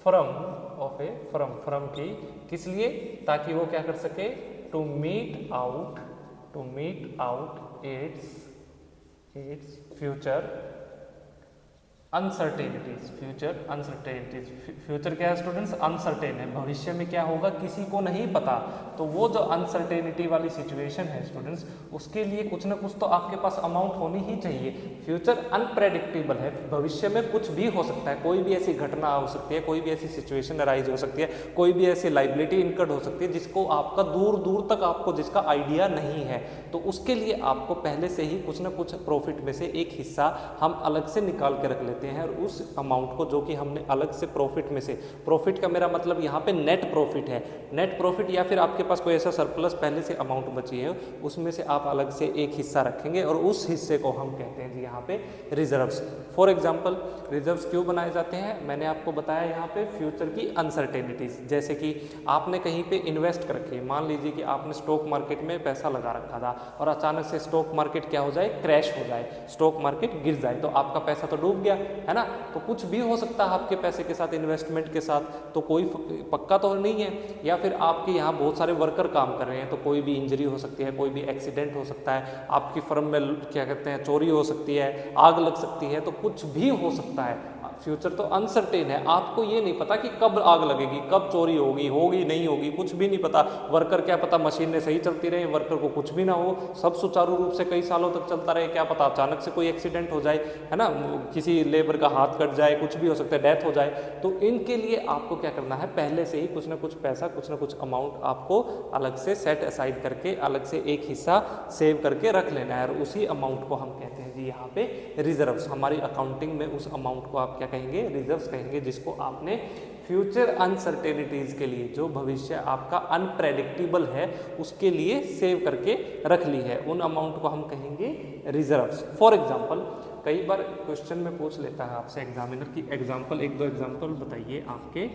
[SPEAKER 1] firm की, किस लिए, ताकि वो क्या कर सके, to meet out its future uncertainties. Future क्या है स्टूडेंट्स, अनसर्टेन है, भविष्य में क्या होगा किसी को नहीं पता। तो वो जो अनसर्टेनिटी वाली सिचुएशन है स्टूडेंट्स, उसके लिए कुछ ना कुछ तो आपके पास अमाउंट होनी ही चाहिए। फ्यूचर अनप्रेडिक्टेबल है, भविष्य में कुछ भी हो सकता है, कोई भी ऐसी घटना हो सकती है, कोई भी ऐसी सिचुएशन अराइज हो सकती है, कोई भी ऐसी लाइबिलिटी इनकर्ड हो सकती है जिसको आपका दूर दूर तक आपको जिसका आइडिया नहीं है। तो उसके लिए आपको पहले से ही कुछ ना कुछ प्रॉफिट में से एक हिस्सा हम अलग से निकाल के रख लेते हैं, और उस अमाउंट को जो कि हमने अलग से प्रॉफिट में से, प्रॉफिट का मेरा मतलब यहाँ पे नेट प्रॉफिट है, नेट प्रॉफिट, या फिर आपके पास कोई ऐसा सरप्लस पहले से अमाउंट बची है, उसमें से आप अलग से एक हिस्सा रखेंगे और उस हिस्से को हम कहते हैं जी यहाँ पे रिजर्व्स। फॉर एग्जाम्पल रिजर्व्स क्यों बनाए जाते हैं, मैंने आपको बताया यहाँ पे फ्यूचर की अनसर्टेनिटीज, जैसे कि आपने कहीं पे इन्वेस्ट कर रखी है, मान लीजिए कि आपने स्टॉक मार्केट में पैसा लगा रखा था और अचानक से स्टॉक मार्केट क्या हो जाए, क्रैश हो जाए, स्टॉक मार्केट गिर जाए, तो आपका पैसा तो डूब गया है ना। तो कुछ भी हो सकता है आपके पैसे के साथ, इन्वेस्टमेंट के साथ, तो कोई पक्का तो नहीं है। या फिर आपके यहाँ बहुत सारे वर्कर काम कर रहे हैं, तो कोई भी इंजरी हो सकती है, कोई भी एक्सीडेंट हो सकता है, आपकी फर्म में क्या कहते हैं चोरी हो सकती है, आग लग सकती है, तो कुछ भी हो सकता है। फ्यूचर तो अनसर्टेन है, आपको ये नहीं पता कि कब आग लगेगी, कब चोरी होगी नहीं होगी, कुछ भी नहीं पता। वर्कर क्या पता मशीनें सही चलती रहे, वर्कर को कुछ भी ना हो, सब सुचारू रूप से कई सालों तक चलता रहे, क्या पता अचानक से कोई एक्सीडेंट हो जाए, है ना, किसी लेबर का हाथ कट जाए, कुछ भी हो सकता है, डेथ हो जाए। तो इनके लिए आपको क्या करना है, पहले से ही कुछ ना कुछ पैसा, कुछ ना कुछ अमाउंट आपको अलग से सेट असाइड करके, अलग से एक हिस्सा सेव करके रख लेना है, और उसी अमाउंट को हम कहते हैं जी यहाँ पे रिजर्व्स। हमारी अकाउंटिंग में उस अमाउंट को आप क्या कहेंगे, रिजर्व्स कहेंगे, जिसको आपने फ्यूचर अनसर्टेनिटीज के लिए, जो भविष्य आपका अनप्रेडिक्टेबल है, उसके लिए सेव करके रख ली है, उन अमाउंट को हम कहेंगे रिजर्व्स। फॉर एग्जाम्पल कई बार क्वेश्चन में पूछ लेता है आपसे एग्जामिनर की एग्जाम्पल, एक दो एग्जाम्पल बताइए आपके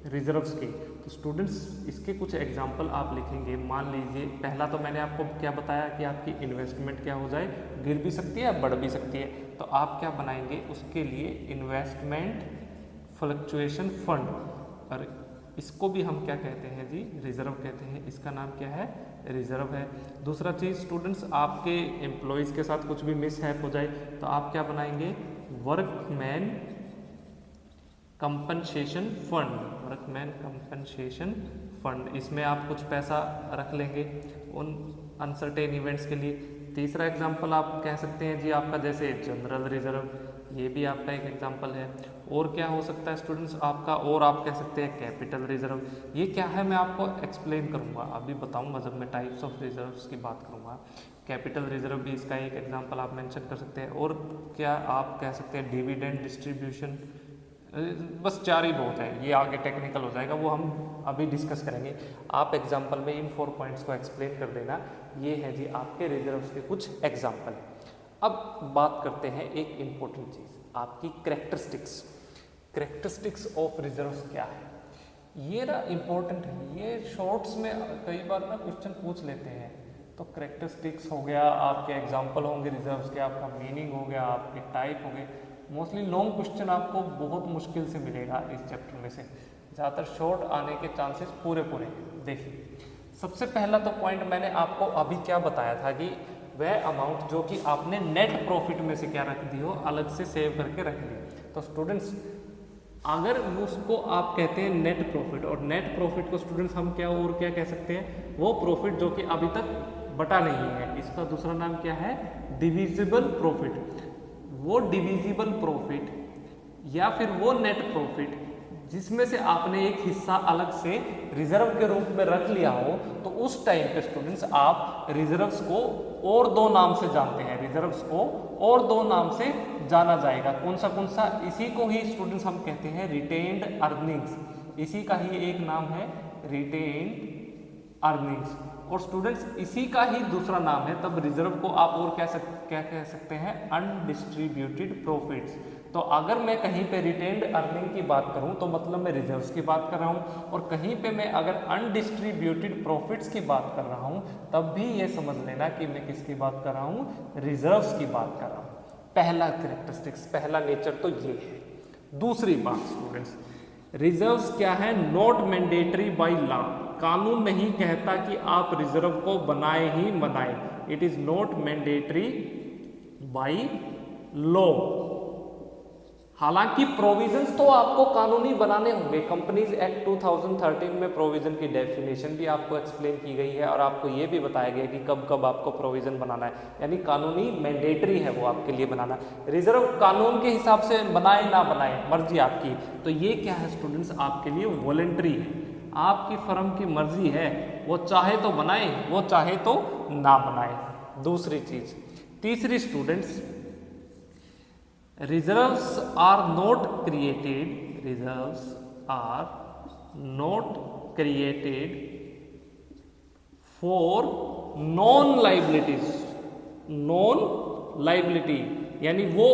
[SPEAKER 1] रिजर्व्स के। तो स्टूडेंट्स इसके कुछ एग्जाम्पल आप लिखेंगे। मान लीजिए पहला तो मैंने आपको क्या बताया कि आपकी इन्वेस्टमेंट क्या हो जाए, गिर भी सकती है, बढ़ भी सकती है। तो आप क्या बनाएंगे उसके लिए, इन्वेस्टमेंट फ्लक्चुएशन फंड, और इसको भी हम क्या कहते हैं जी, रिजर्व कहते हैं। इसका नाम क्या है, रिजर्व है। दूसरा चीज़ स्टूडेंट्स, आपके एम्प्लॉयज़ के साथ कुछ भी मिसहैप हो जाए तो आप क्या बनाएंगे, workman compensation fund, workman compensation fund. इसमें आप कुछ पैसा रख लेंगे उन अनसर्टेन इवेंट्स के लिए। तीसरा एग्जांपल आप कह सकते हैं जी आपका, जैसे जनरल रिजर्व, ये भी आपका एक एग्जांपल है। और क्या हो सकता है स्टूडेंट्स आपका, और आप कह सकते हैं कैपिटल रिजर्व। ये क्या है मैं आपको एक्सप्लेन करूँगा, अभी बताऊँगा जब मैं टाइप्स ऑफ रिजर्व्स की बात करूँगा। कैपिटल रिजर्व भी इसका एक एग्जाम्पल आप मेंशन कर सकते हैं। और क्या आप कह सकते हैं डिविडेंड डिस्ट्रीब्यूशन। बस 4 ही बहुत है, ये आगे टेक्निकल हो जाएगा, वो हम अभी डिस्कस करेंगे। आप एग्जाम्पल में इन 4 पॉइंट्स को एक्सप्लेन कर देना। ये है जी आपके रिजर्व्स के कुछ एग्जाम्पल। अब बात करते हैं एक इम्पोर्टेंट चीज़, आपकी करेक्टरिस्टिक्स ऑफ रिजर्व्स क्या है। ये ना इम्पोर्टेंट है, ये शॉर्ट्स में कई बार ना क्वेश्चन पूछ लेते हैं। तो करेक्टरिस्टिक्स हो गया, आपके एग्जाम्पल होंगे रिजर्व्स के, आपका मीनिंग हो गया, आपके टाइप हो गए। मोस्टली लॉन्ग क्वेश्चन आपको बहुत मुश्किल से मिलेगा इस चैप्टर में से, ज़्यादातर शॉर्ट आने के चांसेस पूरे हैं। देखिए सबसे पहला तो पॉइंट मैंने आपको अभी क्या बताया था कि वह अमाउंट जो कि आपने नेट प्रॉफिट में से क्या रख दी हो, अलग से सेव करके रख दी। तो स्टूडेंट्स अगर उसको आप कहते हैं नेट प्रॉफिट, और नेट प्रॉफिट को स्टूडेंट्स हम क्या और क्या कह सकते हैं, वो प्रॉफिट जो कि अभी तक बटा नहीं है, इसका दूसरा नाम क्या है, डिविजिबल प्रॉफिट। वो डिविजिबल प्रॉफिट या फिर वो नेट प्रॉफिट जिसमें से आपने एक हिस्सा अलग से रिजर्व के रूप में रख लिया हो, तो उस टाइम पे स्टूडेंट्स आप रिजर्व्स को और दो नाम से जानते हैं, रिजर्व्स को और दो नाम से जाना जाएगा। कौन सा, इसी को ही स्टूडेंट्स हम कहते हैं रिटेन्ड अर्निंग्स, इसी का ही एक नाम है रिटेन्ड अर्निंग्स। और स्टूडेंट्स इसी का ही दूसरा नाम है, तब रिजर्व को आप और क्या कह सकते हैं, अनडिस्ट्रीब्यूटेड प्रॉफिट्स। तो अगर मैं कहीं पे रिटेन्ड अर्निंग की बात करूं तो मतलब मैं रिजर्व्स की बात कर रहा हूं, और कहीं पे मैं अगर अनडिस्ट्रीब्यूटेड प्रॉफिट्स की बात कर रहा हूं तब भी ये समझ लेना कि मैं किसकी बात कर रहा हूं, रिजर्व्स की बात कर रहा हूं। पहला कैरेक्टरिस्टिक्स, पहला नेचर तो ये है। दूसरी बात स्टूडेंट्स, रिजर्व्स क्या है, नॉट मैंडेटरी बाय लॉ, कानून नहीं कहता कि आप रिजर्व को बनाए ही बनाए, it is not mandatory by law. हालांकि प्रोविजंस तो आपको कानूनी बनाने होंगे, कंपनीज एक्ट 2013 में प्रोविजन की डेफिनेशन भी आपको एक्सप्लेन की गई है, और आपको ये भी बताया गया कि कब कब आपको प्रोविजन बनाना है, यानी कानूनी मैंडेटरी है वो आपके लिए बनाना। रिजर्व कानून के हिसाब से बनाए ना बनाए मर्जी आपकी, तो ये क्या है स्टूडेंट्स, आपके लिए वॉलंटरी है, आपकी फर्म की मर्जी है, वो चाहे तो बनाए, वो चाहे तो ना बनाए। दूसरी चीज, तीसरी students, reserves are not created for non liability, यानी वो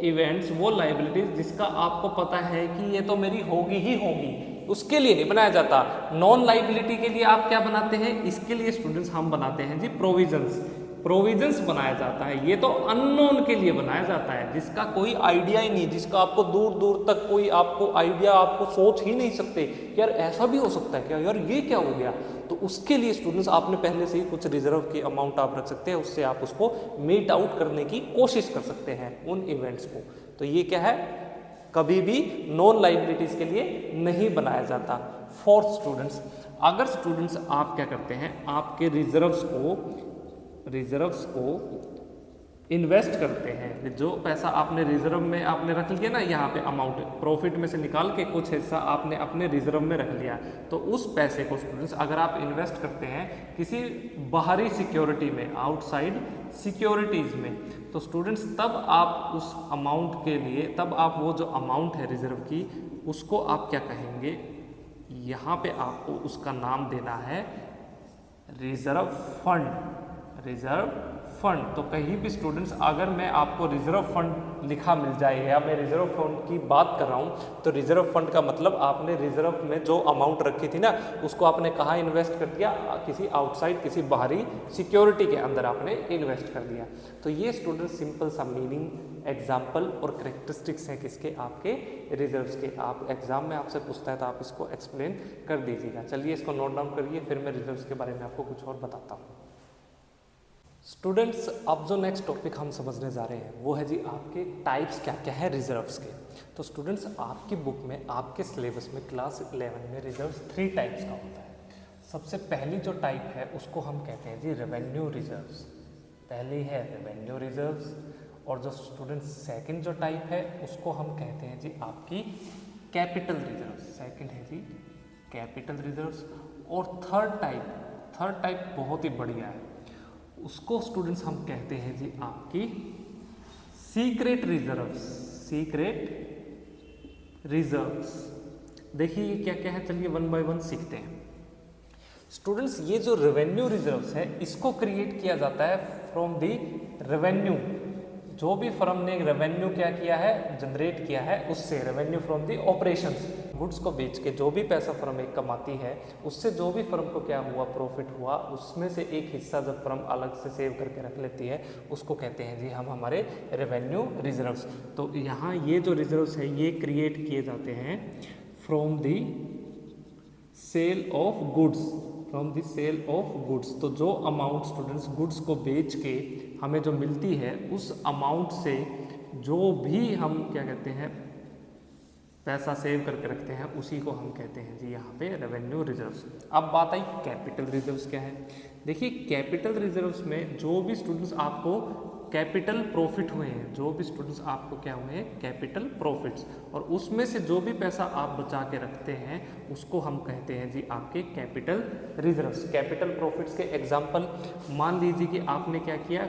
[SPEAKER 1] इवेंट्स, वो लाइबिलिटीज जिसका आपको पता है कि ये तो मेरी होगी ही होगी, उसके लिए नहीं बनाया जाता। नॉन लाइबिलिटी के लिए आप क्या बनाते हैं, इसके लिए स्टूडेंट्स हम बनाते हैं जी प्रोविजंस बनाया जाता है। ये तो अननोन के लिए बनाया जाता है, जिसका कोई आइडिया ही नहीं, जिसका आपको दूर दूर तक कोई आपको आइडिया, आपको सोच ही नहीं सकते कि यार ऐसा भी हो सकता है क्या, यार ये क्या हो गया। तो उसके लिए स्टूडेंट्स आपने पहले से ही कुछ रिजर्व की अमाउंट आप रख सकते हैं, उससे आप उसको मीट आउट करने की कोशिश कर सकते हैं उन इवेंट्स को। तो ये क्या है, कभी भी नॉन लाइबिलिटीज के लिए नहीं बनाया जाता। फोर्थ स्टूडेंट्स, अगर स्टूडेंट्स आप क्या करते हैं, आपके रिजर्व्स को इन्वेस्ट करते हैं, जो पैसा आपने रिजर्व में आपने रख लिया ना, यहाँ पे अमाउंट प्रॉफिट में से निकाल के कुछ हिस्सा आपने अपने रिजर्व में रख लिया, तो उस पैसे को स्टूडेंट्स अगर आप इन्वेस्ट करते हैं किसी बाहरी सिक्योरिटी में, आउटसाइड सिक्योरिटीज में, तो स्टूडेंट्स तब आप उस अमाउंट के लिए, तब आप वो जो अमाउंट है रिजर्व की, उसको आप क्या कहेंगे, यहाँ पे आपको उसका नाम देना है रिजर्व फंड। तो कहीं भी स्टूडेंट्स अगर मैं आपको रिजर्व फंड लिखा मिल जाए या मैं रिजर्व फंड की बात कर रहा हूँ, तो रिजर्व फंड का मतलब आपने रिजर्व में जो अमाउंट रखी थी ना, उसको आपने कहाँ इन्वेस्ट कर दिया, किसी आउटसाइड, किसी बाहरी सिक्योरिटी के अंदर आपने इन्वेस्ट कर दिया। तो ये स्टूडेंट सिंपल सा मीनिंग, एग्जाम्पल और करेक्टरिस्टिक्स हैं किसके, आपके रिजर्व्स के। आप एग्जाम में आपसे पूछता है तो आप इसको एक्सप्लेन कर दीजिएगा। चलिए इसको नोट डाउन करिए, फिर मैं रिजर्व्स के बारे में आपको कुछ और बताता हूँ। स्टूडेंट्स अब जो नेक्स्ट टॉपिक हम समझने जा रहे हैं वो है जी आपके टाइप्स क्या क्या है रिजर्व्स के। तो स्टूडेंट्स आपकी बुक में, आपके सिलेबस में क्लास 11 में रिजर्व्स 3 टाइप्स का होता है। सबसे पहली जो टाइप है उसको हम कहते हैं जी रेवेन्यू रिजर्व्स, पहली है रेवेन्यू रिजर्व्स। और जो स्टूडेंट्स सेकंड जो टाइप है उसको हम कहते हैं जी आपकी कैपिटल रिजर्व्स, सेकंड है जी कैपिटल रिजर्व्स। और थर्ड टाइप बहुत ही बढ़िया है, उसको स्टूडेंट्स हम कहते हैं जी आपकी सीक्रेट रिजर्व्स। देखिए क्या क्या है, चलिए वन बाय वन सीखते हैं। स्टूडेंट्स ये जो रेवेन्यू रिजर्व्स है इसको क्रिएट किया जाता है फ्रॉम दी रेवेन्यू, जो भी फर्म ने रेवेन्यू क्या किया है, जनरेट किया है, उससे revenue from the operations, goods को बेच के जो भी पैसा फर्म एक कमाती है, उससे जो भी फर्म को क्या हुआ, प्रॉफिट हुआ, उसमें से एक हिस्सा जब फर्म अलग से सेव करके रख लेती है, उसको कहते हैं जी हम हमारे रेवेन्यू रिजर्व्स। तो यहाँ ये जो रिजर्व्स है ये क्रिएट किए जाते हैं from the sale of goods, from the sale of goods. तो जो अमाउंट स्टूडेंट्स गुड्स को बेच के हमें जो मिलती है, उस अमाउंट से जो भी हम क्या कहते हैं पैसा सेव करके रखते हैं, उसी को हम कहते हैं जी यहाँ पे रेवेन्यू रिजर्व्स। अब बात आई कैपिटल रिजर्व्स क्या है। देखिए कैपिटल रिजर्व्स में जो भी स्टूडेंट्स आपको कैपिटल प्रॉफिट हुए हैं, जो भी स्टूडेंट्स आपको क्या हुए हैं, कैपिटल प्रॉफिट्स, और उसमें से जो भी पैसा आप बचा के रखते हैं उसको हम कहते हैं जी आपके कैपिटल रिजर्व्स। कैपिटल प्रॉफिट्स के एग्जांपल मान लीजिए कि आपने क्या किया,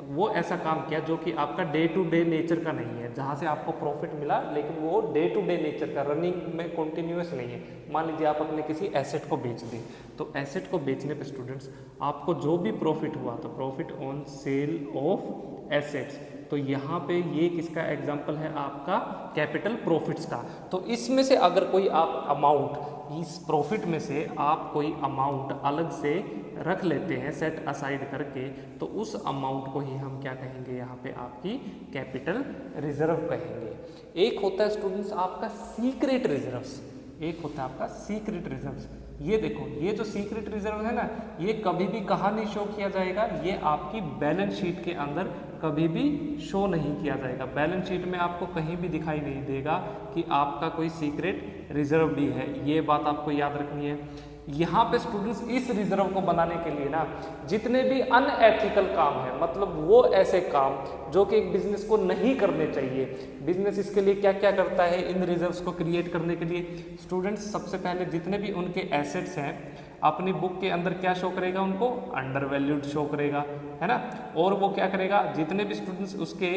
[SPEAKER 1] वो ऐसा काम किया जो कि आपका डे टू डे नेचर का नहीं है, जहाँ से आपको प्रॉफिट मिला लेकिन वो डे टू डे नेचर का, रनिंग में कॉन्टिन्यूस नहीं है। मान लीजिए आप अपने किसी एसेट को बेच दें, तो एसेट को बेचने पे स्टूडेंट्स आपको जो भी प्रॉफिट हुआ, तो profit on sale of assets, तो यहाँ पे ये किसका एग्जाम्पल है, आपका कैपिटल प्रॉफिट्स का। तो इसमें से अगर कोई आप अमाउंट, इस प्रॉफिट में से आप कोई अमाउंट अलग से रख लेते हैं सेट असाइड करके, तो उस अमाउंट को ही हम क्या कहेंगे, यहाँ पे आपकी कैपिटल रिजर्व कहेंगे। एक होता है स्टूडेंट्स आपका सीक्रेट रिजर्व्स, एक होता है आपका सीक्रेट रिजर्व्स। ये देखो, ये जो सीक्रेट रिजर्व है ना, ये कभी भी कहाँ नहीं शो किया जाएगा, ये आपकी बैलेंस शीट के अंदर कभी भी शो नहीं किया जाएगा। बैलेंस शीट में आपको कहीं भी दिखाई नहीं देगा कि आपका कोई सीक्रेट रिजर्व भी है, ये बात आपको याद रखनी है। यहाँ पे स्टूडेंट्स इस रिजर्व को बनाने के लिए ना, जितने भी अनएथिकल काम है, मतलब वो ऐसे काम जो कि एक बिजनेस को नहीं करने चाहिए, बिजनेस इसके लिए क्या क्या करता है इन रिजर्व्स को क्रिएट करने के लिए। स्टूडेंट्स सबसे पहले जितने भी उनके एसेट्स हैं, अपनी बुक के अंदर क्या शो करेगा, उनको अंडर वैल्यूड शो करेगा, है ना। और वो क्या करेगा, जितने भी स्टूडेंट्स उसके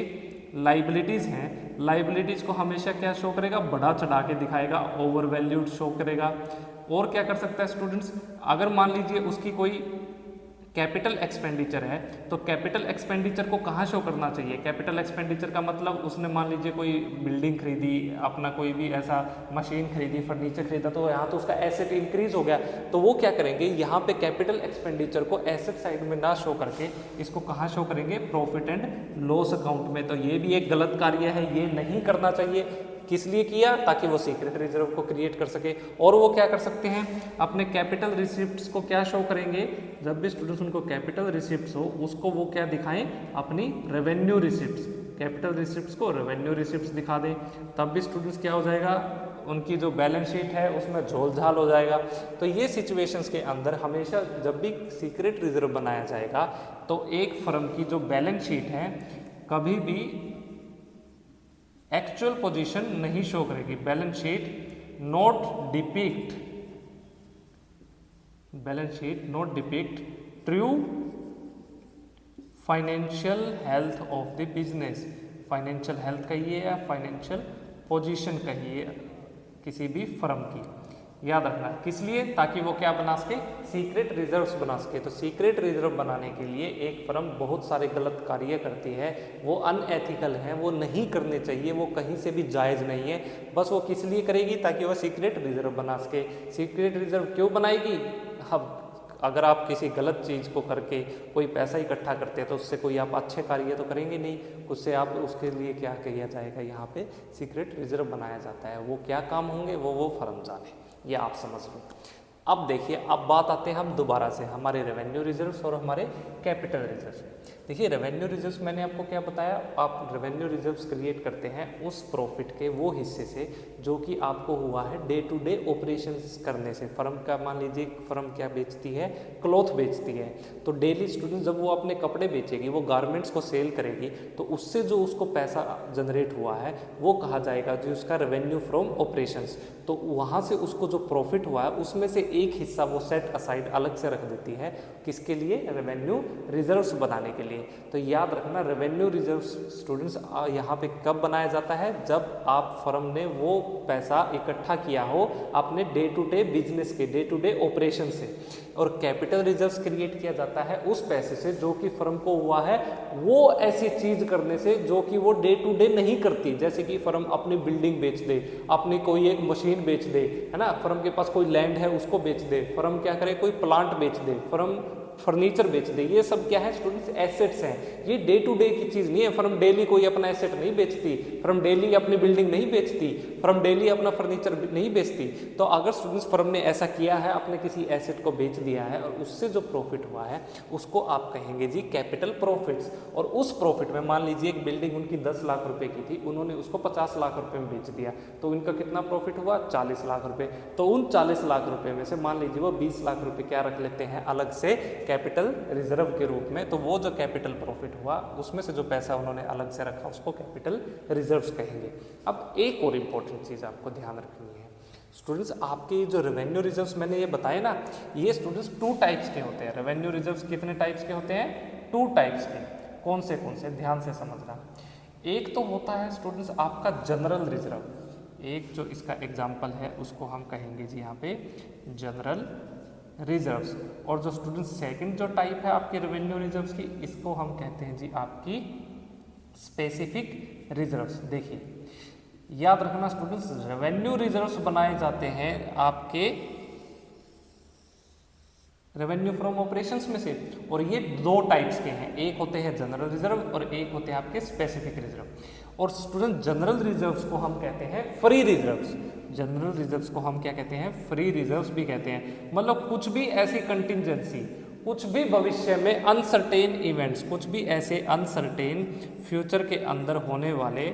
[SPEAKER 1] लाइबिलिटीज़ हैं, लाइबिलिटीज़ को हमेशा क्या शो करेगा, बढ़ा चढ़ा के दिखाएगा, ओवर वैल्यूड शो करेगा। और क्या कर सकता है स्टूडेंट्स, अगर मान लीजिए उसकी कोई कैपिटल एक्सपेंडिचर है, तो कैपिटल एक्सपेंडिचर को कहाँ शो करना चाहिए। कैपिटल एक्सपेंडिचर का मतलब उसने मान लीजिए कोई बिल्डिंग खरीदी, अपना कोई भी ऐसा मशीन खरीदी, फर्नीचर खरीदा, तो यहाँ तो उसका एसेट इंक्रीज हो गया, तो वो क्या करेंगे, यहाँ पे कैपिटल एक्सपेंडिचर को एसेट साइड में ना शो करके इसको कहाँ शो करेंगे, प्रॉफिट एंड लॉस अकाउंट में। तो ये भी एक गलत कार्य है, ये नहीं करना चाहिए। किस लिए किया, ताकि वो सीक्रेट रिजर्व को क्रिएट कर सके। और वो क्या कर सकते हैं, अपने कैपिटल रिसिप्ट्स को क्या शो करेंगे, जब भी स्टूडेंट्स उनको कैपिटल रिसिप्ट्स हो, उसको वो क्या दिखाएं, अपनी रेवेन्यू रिसिप्ट्स, कैपिटल रिसिप्ट्स को रेवेन्यू रिसिप्ट्स दिखा दें। तब भी स्टूडेंट्स क्या हो जाएगा, उनकी जो बैलेंस शीट है उसमें झोल झाल हो जाएगा। तो ये सिचुएशंस के अंदर हमेशा जब भी सीक्रेट रिजर्व बनाया जाएगा, तो एक फर्म की जो बैलेंस शीट है कभी भी एक्चुअल पोजीशन नहीं शो करेगी। Balance sheet not depict, balance sheet not depict true financial health of the business. Financial health कहिए या फाइनेंशियल पोजीशन कहिए किसी भी फर्म की, याद रखना। किस लिए, ताकि वो क्या बना सके, सीक्रेट रिजर्व्स बना सके। तो सीक्रेट रिजर्व बनाने के लिए एक फर्म बहुत सारे गलत कार्य करती है, वो अनएथिकल हैं, वो नहीं करने चाहिए, वो कहीं से भी जायज़ नहीं है। बस वो किस लिए करेगी, ताकि वह सीक्रेट रिजर्व बना सके। सीक्रेट रिजर्व क्यों बनाएगी, अब अगर आप किसी गलत चीज़ को करके कोई पैसा इकट्ठा करते हैं, तो उससे कोई आप अच्छे कार्य तो करेंगे नहीं, उससे आप उसके लिए क्या किया जाएगा, यहाँ पे सीक्रेट रिजर्व बनाया जाता है। वो क्या काम होंगे वो फर्म जाने, ये आप समझ लो। अब देखिए, अब बात आते हैं हम दोबारा से हमारे रेवेन्यू रिजर्व्स और हमारे कैपिटल रिजर्व्स। देखिए रेवेन्यू रिजर्व्स मैंने आपको क्या बताया, आप रेवेन्यू रिजर्व्स क्रिएट करते हैं उस प्रॉफिट के वो हिस्से से जो कि आपको हुआ है डे टू डे ऑपरेशंस करने से। फर्म का मान लीजिए फर्म क्या बेचती है, क्लॉथ बेचती है, तो डेली स्टूडेंट जब वो अपने कपड़े बेचेगी, वो गारमेंट्स को सेल करेगी, तो उससे जो उसको पैसा जनरेट हुआ है वो कहा जाएगा जो उसका रेवेन्यू फ्रॉम ऑपरेशंस। तो वहाँ से उसको जो प्रॉफिट हुआ है उसमें से एक हिस्सा वो सेट असाइड अलग से रख देती है, किसके लिए, रेवेन्यू रिजर्व्स बनाने के लिए। हैं। तो याद रखना रेवेन्यू रिजर्व स्टूडेंट्स यहाँ पे कब बनाया जाता है, जब आप फर्म ने वो पैसा इकट्ठा किया हो अपने डे टू डे बिजनेस के, डे टू डे ऑपरेशन से। और कैपिटल रिजर्व्स क्रिएट किया जाता है उस पैसे से जो कि फर्म को हुआ है वो ऐसी चीज करने से जो कि वो डे टू डे नहीं करती। जैसे कि फर्म अपनी बिल्डिंग बेच दे, अपनी कोई एक मशीन बेच दे, है ना, फर्म के पास कोई लैंड है उसको बेच दे, फर्म क्या करे कोई प्लांट बेच दे, फर्म फर्नीचर बेच दे। ये सब क्या है स्टूडेंट्स, एसेट्स हैं। ये डे टू डे की चीज़ नहीं है। फर्म डेली कोई अपना एसेट नहीं बेचती, फर्म डेली अपनी बिल्डिंग नहीं बेचती, फर्म डेली अपना फर्नीचर नहीं बेचती। तो अगर स्टूडेंट्स फर्म ने ऐसा किया है, अपने किसी एसेट को बेच दिया है और उससे जो प्रॉफिट हुआ है उसको आप कहेंगे जी कैपिटल प्रॉफिट्स। और उस प्रॉफिट में मान लीजिए एक बिल्डिंग उनकी 10 लाख रुपए की थी, उन्होंने उसको 50 लाख रुपए में बेच दिया, तो इनका कितना प्रॉफिट हुआ, 40 लाख रुपए। तो उन 40 लाख रुपए में से मान लीजिए वो 20 लाख रुपए क्या रख लेते हैं अलग से कैपिटल रिजर्व के रूप में। तो वो जो कैपिटल प्रॉफिट हुआ उसमें से जो पैसा उन्होंने अलग से रखा उसको कैपिटल रिजर्व्स कहेंगे। अब एक और इम्पोर्टेंट चीज़ आपको ध्यान रखनी है स्टूडेंट्स, आपके जो रेवेन्यू रिजर्व्स मैंने ये बताए ना, ये स्टूडेंट्स 2 टाइप्स के होते हैं। रेवेन्यू रिजर्व्स कितने टाइप्स के होते हैं, 2 टाइप्स के। कौन से ध्यान से समझना। एक तो होता है स्टूडेंट्स आपका जनरल रिजर्व, एक जो इसका एग्जाम्पल है उसको हम कहेंगे जी यहाँ पे जनरल रिजर्व्स। और जो स्टूडेंट्स सेकंड जो टाइप है आपके रेवेन्यू रिजर्व्स की, इसको हम कहते हैं जी आपकी स्पेसिफिक रिजर्व्स। देखिए याद रखना स्टूडेंट्स, रेवेन्यू रिजर्व्स बनाए जाते हैं आपके रेवेन्यू फ्रॉम ऑपरेशंस में से, और ये 2 टाइप्स के हैं, एक होते हैं जनरल रिजर्व और एक होते हैं आपके स्पेसिफिक रिजर्व। और स्टूडेंट जनरल रिजर्व्स को हम कहते हैं फ्री रिजर्व्स। जनरल रिजर्व्स को हम क्या कहते हैं, फ्री रिजर्व्स भी कहते हैं। मतलब कुछ भी ऐसी कंटिजेंसी, कुछ भी भविष्य में अनसर्टेन इवेंट्स, कुछ भी ऐसे अनसर्टेन फ्यूचर के अंदर होने वाले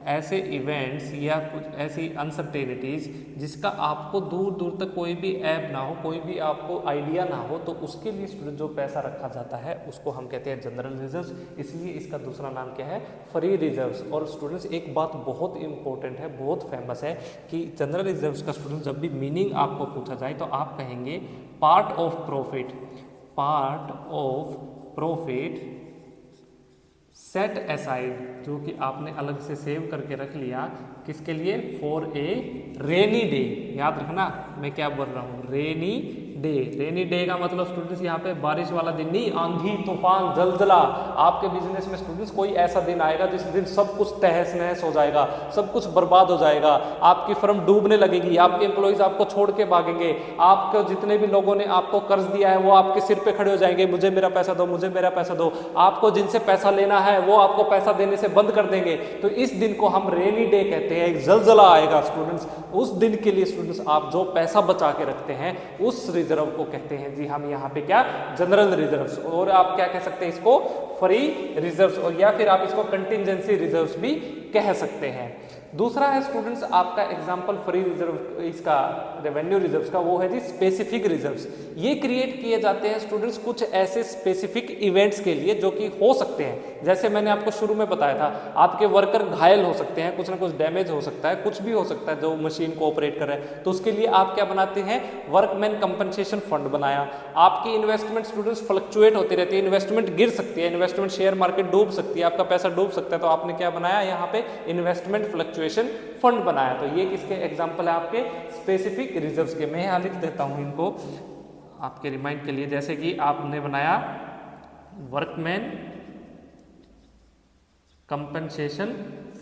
[SPEAKER 1] ऐसे इवेंट्स या कुछ ऐसी अनसर्टेनिटीज़ जिसका आपको दूर दूर तक कोई भी ऐप ना हो, कोई भी आपको आइडिया ना हो, तो उसके लिए स्टूडेंट जो पैसा रखा जाता है उसको हम कहते हैं जनरल रिजर्व्स। इसलिए इसका दूसरा नाम क्या है, फ्री रिजर्व्स। और स्टूडेंट्स एक बात बहुत इंपॉर्टेंट है, बहुत फेमस है कि जनरल रिजर्व्स का स्टूडेंट जब भी मीनिंग आपको पूछा जाए तो आप कहेंगे part of profit, part of profit set aside, जो कि आपने अलग से सेव करके रख लिया किसके लिए, फॉर ए रेनी डे। याद रखना मैं क्या बोल रहा हूँ, रेनी डे। रेनी डे का मतलब स्टूडेंट्स यहाँ पे बारिश वाला दिन नहीं, आंधी तूफान जलजला। आपके बिजनेस में स्टूडेंट्स कोई ऐसा दिन आएगा जिस दिन सब कुछ तहस नहस हो जाएगा, सब कुछ बर्बाद हो जाएगा, आपकी फर्म डूबने लगेगी, आपके एम्प्लॉइज आपको छोड़ के भागेंगे, आपके जितने भी लोगों ने आपको कर्ज दिया है वो आपके सिर पे खड़े हो जाएंगे, मुझे मेरा पैसा दो, मुझे मेरा पैसा दो। आपको जिनसे पैसा लेना है वो आपको पैसा देने से बंद कर देंगे। तो इस दिन को हम रेनी डे कहते हैं, एक जलजला आएगा स्टूडेंट्स। उस दिन के लिए स्टूडेंट्स आप जो पैसा बचा के रखते हैं उस रिजर्व को कहते हैं जी हम यहाँ पे क्या, जनरल रिजर्व्स। और आप क्या कह सकते हैं इसको, फ्री रिजर्व्स, और या फिर आप इसको कंटिजेंसी रिजर्व्स भी कह सकते हैं। दूसरा है स्टूडेंट्स आपका एग्जांपल फ्री रिजर्व, इसका रेवेन्यू रिजर्व्स का, वो है जी स्पेसिफिक रिजर्व्स। ये क्रिएट किए जाते हैं स्टूडेंट्स कुछ ऐसे स्पेसिफिक इवेंट्स के लिए जो कि हो सकते हैं। जैसे मैंने आपको शुरू में बताया था, आपके वर्कर घायल हो सकते हैं, कुछ ना कुछ डैमेज हो सकता है, कुछ भी हो सकता है जो मशीन को ऑपरेट कर रहे हैं, तो उसके लिए आप क्या बनाते हैं, वर्कमैन कंपनसेशन फंड बनाया। आपकी इन्वेस्टमेंट स्टूडेंट्स फ्लक्चुएट होती रहती है, इन्वेस्टमेंट गिर सकती है, इन्वेस्टमेंट शेयर मार्केट डूब सकती है, आपका पैसा डूब सकता है, तो आपने क्या बनाया यहाँ पे, इन्वेस्टमेंट फ्लक्चुएशन फंड बनाया। तो ये किसके एग्जांपल है, आपके स्पेसिफिक रिजर्व्स के। मैं यहाँ लिख देता हूँ इनको आपके रिमाइंड के लिए। जैसे कि आपने बनाया वर्कमैन कंपनसेशन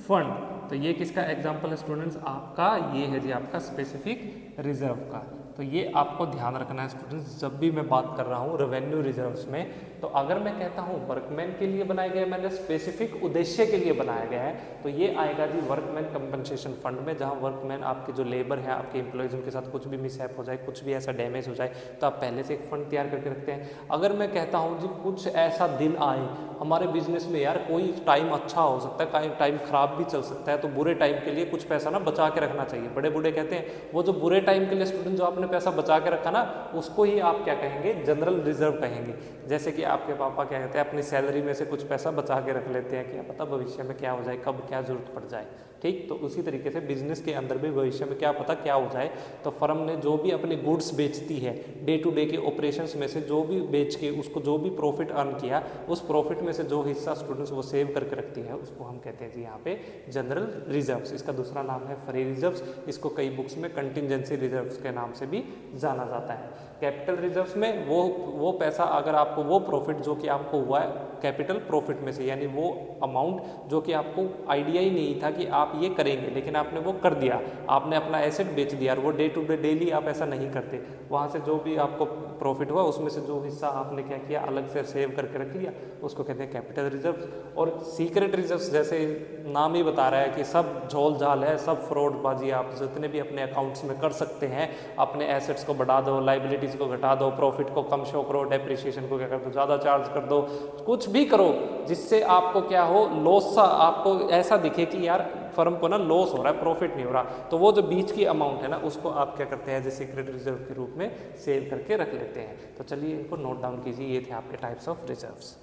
[SPEAKER 1] फंड, तो ये किसका एग्जांपल है स्टूडेंट्स, आपका ये है जी आपका स्पेसिफिक रिजर्व का। तो ये आपको ध्यान रखना है स्टूडेंट्स जब भी मैं बात कर रहा हूँ रेवेन्यू रिजर्व्स में। तो अगर मैं कहता हूँ वर्कमैन के लिए बनाया गया, मैंने स्पेसिफिक उद्देश्य के लिए बनाया गया है, तो ये आएगा जी वर्कमैन कंपनसेशन फंड में, जहाँ वर्कमैन आपके जो लेबर है, आपके एम्प्लॉयज़, उनके साथ कुछ भी मिसहैप हो जाए, कुछ भी ऐसा डैमेज हो जाए, तो आप पहले से एक फंड तैयार करके रखते हैं। अगर मैं कहता हूँ जी कुछ ऐसा दिन आए हमारे बिजनेस में, यार कोई टाइम अच्छा हो सकता है, टाइम खराब भी चल सकता है, तो बुरे टाइम के लिए कुछ पैसा ना बचा के रखना चाहिए। बड़े बूढ़े कहते हैं वो जो बुरे टाइम के लिए स्टूडेंट जो आपने पैसा बचा के रखा ना, उसको ही आप क्या कहेंगे, जनरल रिजर्व कहेंगे। जैसे कि आपके पापा क्या कहते हैं, अपनी सैलरी में से कुछ पैसा बचा के रख लेते हैं, क्या पता भविष्य में क्या हो जाए, कब क्या जरूरत पड़ जाए। ठीक, तो उसी तरीके से बिजनेस के अंदर भी भविष्य में क्या पता क्या हो जाए। तो फर्म ने जो भी अपने गुड्स बेचती है, डे टू डे के ऑपरेशंस में से जो भी बेच के उसको जो भी प्रॉफिट अर्न किया, उस प्रॉफिट में से जो हिस्सा स्टूडेंट्स वो सेव करके रखती है, उसको हम कहते हैं जी यहाँ पे जनरल रिजर्व्स। इसका दूसरा नाम है फ्री रिजर्व्स। इसको कई बुक्स में कंटिजेंसी रिजर्व्स के नाम से भी जाना जाता है। कैपिटल रिजर्व्स में वो पैसा, अगर आपको वो प्रॉफिट जो कि आपको हुआ है कैपिटल प्रॉफिट में से, यानी वो अमाउंट जो कि आपको आइडिया ही नहीं था कि आप ये करेंगे, लेकिन आपने वो कर दिया, आपने अपना एसेट बेच दिया, और वो डे टू डे डेली आप ऐसा नहीं करते, वहाँ से जो भी आपको प्रॉफिट हुआ उसमें से जो हिस्सा आपने क्या किया, अलग से सेव करके रख लिया, उसको कहते हैं कैपिटल रिजर्व्स। और सीक्रेट रिजर्व्स, जैसे नाम ही बता रहा है कि सब झोल झाल है, सब फ्रॉडबाजी आप जितने भी अपने अकाउंट्स में कर सकते हैं, अपने एसेट्स को बढ़ा दो, लाइबिलिटीज़ को घटा दो, प्रॉफिट को कम शो करो, डेप्रिसिएशन को क्या कर दो, ज़्यादा चार्ज कर दो, कुछ भी करो जिससे आपको क्या हो, लॉस सा आपको ऐसा दिखे कि यार फर्म को ना लॉस हो रहा है, प्रॉफिट नहीं हो रहा, तो वो जो बीच की अमाउंट है ना, उसको आप क्या करते हैं, जैसे सीक्रेट रिजर्व के रूप में सेव करके रख लेते हैं। तो चलिए इनको नोट डाउन कीजिए, ये थे आपके टाइप्स ऑफ रिजर्व्स।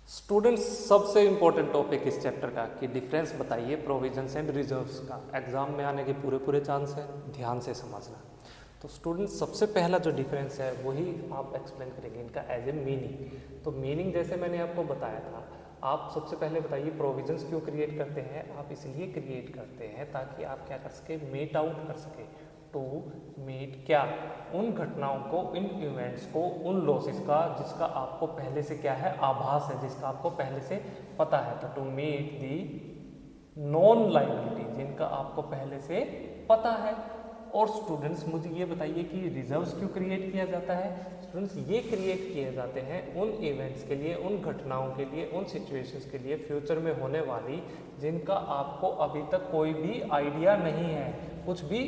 [SPEAKER 1] स्टूडेंट्स, सबसे इंपॉर्टेंट टॉपिक इस चैप्टर का कि डिफरेंस बताइए प्रोविजंस एंड रिजर्व्स का। एग्जाम में आने के पूरे चांस है, ध्यान से समझना। तो स्टूडेंट्स, सबसे पहला जो डिफरेंस है वही आप एक्सप्लेन करेंगे इनका एज ए मीनिंग। तो मीनिंग जैसे मैंने आपको बताया था, आप सबसे पहले बताइए प्रोविजंस क्यों क्रिएट करते हैं। आप इसलिए क्रिएट करते हैं ताकि आप क्या कर सके, मेट आउट कर सके। टू मीट क्या, उन घटनाओं को, इन इवेंट्स को, उन लॉसेस का जिसका आपको पहले से क्या है, आभास है, जिसका आपको पहले से पता है। तो to meet the non liability, जिनका आपको पहले से पता है। और स्टूडेंट्स, मुझे ये बताइए कि रिजर्व्स क्यों क्रिएट किया जाता है। स्टूडेंट्स, ये क्रिएट किए जाते हैं उन इवेंट्स के लिए, उन घटनाओं के लिए, उन सिचुएशंस के लिए फ्यूचर में होने वाली, जिनका आपको अभी तक कोई भी आइडिया नहीं है, कुछ भी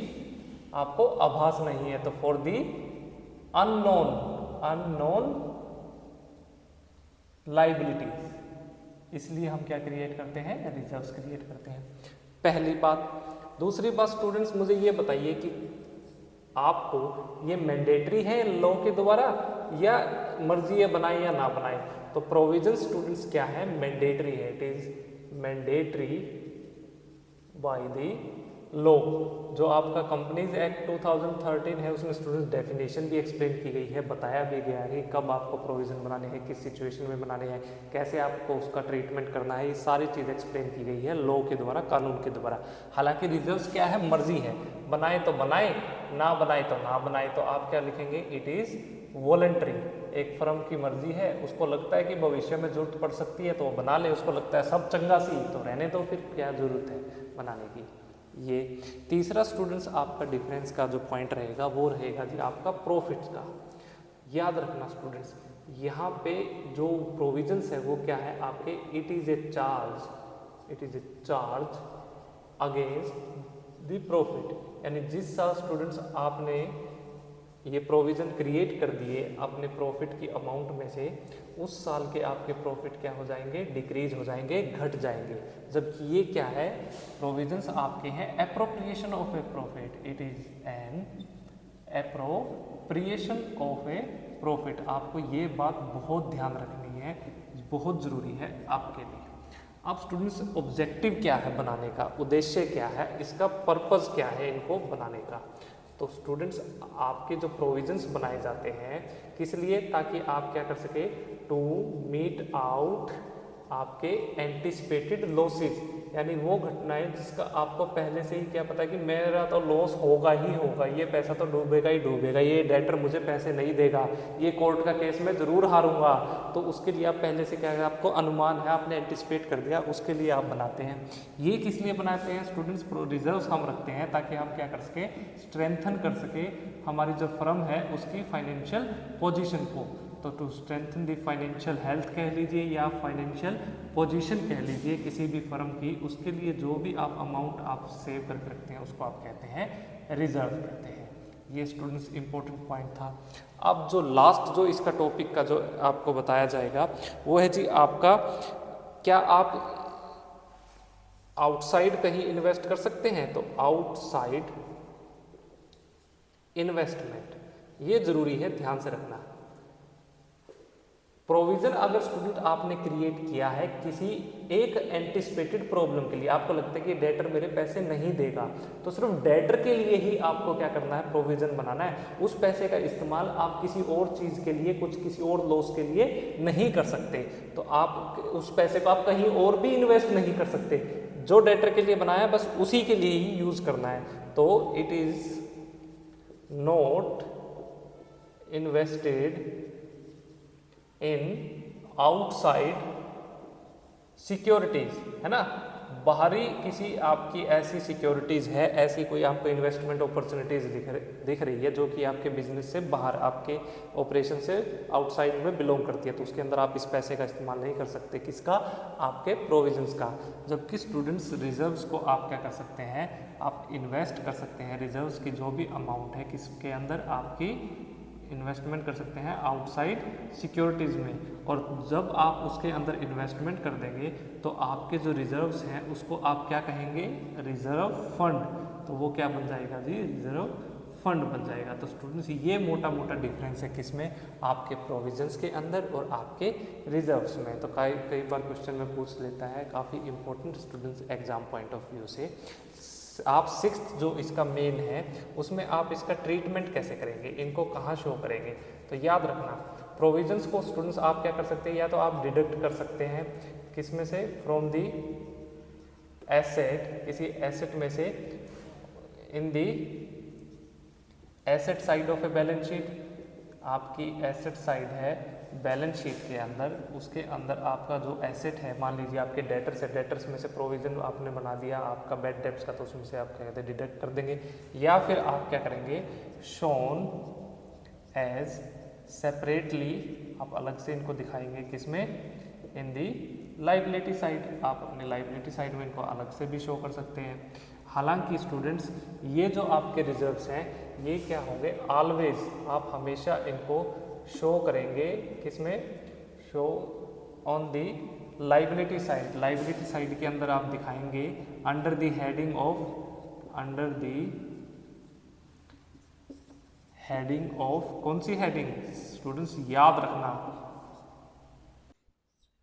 [SPEAKER 1] आपको आभास नहीं है। तो फॉर दी अननोन लाइबिलिटीज, इसलिए हम क्या क्रिएट करते हैं, रिजर्व्स क्रिएट करते हैं। पहली बात। दूसरी बात स्टूडेंट्स, मुझे ये बताइए कि आपको ये मैंडेटरी है लॉ के द्वारा, या मर्जी है बनाए या ना बनाए। तो प्रोविजन स्टूडेंट्स क्या है, मैंडेटरी है। It is mandatory by the law. जो आपका कंपनीज एक्ट 2013 है, उसमें स्टूडेंट्स डेफिनेशन भी एक्सप्लेन की गई है, बताया भी गया है कि कब आपको प्रोविजन बनाने हैं, किस सिचुएशन में बनाने हैं, कैसे आपको उसका ट्रीटमेंट करना है, ये सारी चीज़ एक्सप्लेन की गई है लॉ के द्वारा, कानून के द्वारा। हालांकि रिजर्व्स क्या है, मर्जी है, बनाए तो बनाए, ना बनाए तो ना बनाए। तो आप क्या लिखेंगे, इट इज़ वॉलंटरी। एक फर्म की मर्जी है, उसको लगता है कि भविष्य में जरूरत पड़ सकती है तो वो बना ले, उसको लगता है सब चंगा सी तो रहने दो, फिर क्या जरूरत है बनाने की। ये तीसरा स्टूडेंट्स आपका डिफरेंस का जो पॉइंट रहेगा वो रहेगा जी आपका प्रॉफिट का। याद रखना स्टूडेंट्स, यहाँ पे जो प्रोविजंस है वो क्या है आपके, it is a charge against the profit. यानी जिस साल स्टूडेंट्स आपने ये प्रोविज़न क्रिएट कर दिए अपने प्रॉफिट की अमाउंट में से, उस साल के आपके प्रॉफिट क्या हो जाएंगे, डिक्रीज हो जाएंगे, घट जाएंगे। जबकि ये क्या है, प्रोविजंस आपके हैं appropriation of A profit. It is an appropriation of A profit. आपको ये बात बहुत ध्यान रखनी है, बहुत ज़रूरी है आपके लिए। अब स्टूडेंट्स, ऑब्जेक्टिव क्या है बनाने का, उद्देश्य क्या है, इसका पर्पज़ क्या है इनको बनाने का। तो स्टूडेंट्स, आपके जो प्रोविजंस बनाए जाते हैं किस लिए, ताकि आप क्या कर सके, टू मीट आउट आपके एंटिसिपेटेड लॉसेस। यानी वो घटनाएं जिसका आपको पहले से ही क्या पता है कि मेरा तो लॉस होगा ही होगा, ये पैसा तो डूबेगा ही डूबेगा, ये डेटर मुझे पैसे नहीं देगा, ये कोर्ट का केस में ज़रूर हारूंगा। तो उसके लिए आप पहले से क्या है, आपको अनुमान है, आपने एंटिसिपेट कर दिया, उसके लिए आप बनाते हैं। ये किस लिए बनाते हैं स्टूडेंट्स, रिजर्व्स हम रखते हैं ताकि हम क्या कर सके, स्ट्रेंथन कर सके हमारी जो फर्म है उसकी फाइनेंशियल पोजीशन को। तो to strengthen the financial health कह लीजिए या फाइनेंशियल पोजीशन कह लीजिए किसी भी फर्म की, उसके लिए जो भी आप अमाउंट आप सेव करके रखते हैं उसको आप कहते हैं रिजर्व कहते हैं। ये स्टूडेंट्स इंपॉर्टेंट पॉइंट था। अब जो लास्ट जो इसका टॉपिक का जो आपको बताया जाएगा वो है जी आपका, क्या आप आउटसाइड कहीं इन्वेस्ट कर सकते हैं। तो आउटसाइड इन्वेस्टमेंट, ये जरूरी है ध्यान से रखना। प्रोविजन अगर स्टूडेंट आपने क्रिएट किया है किसी एक एंटिसिपेटेड प्रॉब्लम के लिए, आपको लगता है कि डेटर मेरे पैसे नहीं देगा, तो सिर्फ डेटर के लिए ही आपको क्या करना है, प्रोविजन बनाना है। उस पैसे का इस्तेमाल आप किसी और चीज़ के लिए, किसी और लॉस के लिए नहीं कर सकते। तो आप उस पैसे को आप कहीं और भी इन्वेस्ट नहीं कर सकते, जो डेटर के लिए बनाया बस उसी के लिए ही यूज करना है। तो it is not invested in outside securities, है ना, बाहरी किसी आपकी ऐसी सिक्योरिटीज है, ऐसी कोई आपको इन्वेस्टमेंट अपॉर्चुनिटीज दिख रही है जो कि आपके बिजनेस से बाहर, आपके ऑपरेशन से आउटसाइड में बिलोंग करती है, तो उसके अंदर आप इस पैसे का इस्तेमाल नहीं कर सकते। किसका? आपके प्रोविजंस का। जबकि स्टूडेंट्स रिजर्व्स को आप क्या कर सकते हैं, आप इन्वेस्ट कर सकते हैं। रिजर्व्स की जो भी अमाउंट है किसके अंदर आपकी इन्वेस्टमेंट कर सकते हैं, आउटसाइड सिक्योरिटीज़ में। और जब आप उसके अंदर इन्वेस्टमेंट कर देंगे तो आपके जो रिजर्व्स हैं उसको आप क्या कहेंगे, रिजर्व फंड। तो वो क्या बन जाएगा जी, रिजर्व फंड बन जाएगा। तो स्टूडेंट्स ये मोटा मोटा डिफरेंस है किसमें, आपके प्रोविजंस के अंदर और आपके रिजर्व्स में। तो कई बार क्वेश्चन में पूछ लेता है, काफ़ी important students exam point of view से। आप सिक्स्थ जो इसका मेन है उसमें आप इसका ट्रीटमेंट कैसे करेंगे, इनको कहाँ शो करेंगे। तो याद रखना प्रोविजंस को स्टूडेंट्स आप क्या कर सकते हैं, या तो आप डिडक्ट कर सकते हैं किस में से, फ्रॉम दी एसेट, किसी एसेट में से, in the asset side of a balance sheet. आपकी एसेट साइड है बैलेंस शीट के अंदर, उसके अंदर आपका जो एसेट है, मान लीजिए आपके डेटर्स है, डेटर्स में से प्रोविजन आपने बना दिया आपका बैड डेब्ट्स का, तो उसमें से आप क्या कहते हैं, डिडक्ट कर देंगे। या फिर आप क्या करेंगे, शोन एज सेपरेटली, आप अलग से इनको दिखाएंगे किसमें, इन दी लाइबिलिटी साइड। आप अपने लाइबिलिटी साइड में इनको अलग से भी शो कर सकते हैं। हालांकि स्टूडेंट्स ये जो आपके रिजर्व्स हैं ये क्या होंगे, ऑलवेज आप हमेशा इनको शो करेंगे किसमें, show on the liability side. Liability side के अंदर आप दिखाएंगे under the heading of, under the heading of, कौन सी हेडिंग स्टूडेंट्स याद रखना,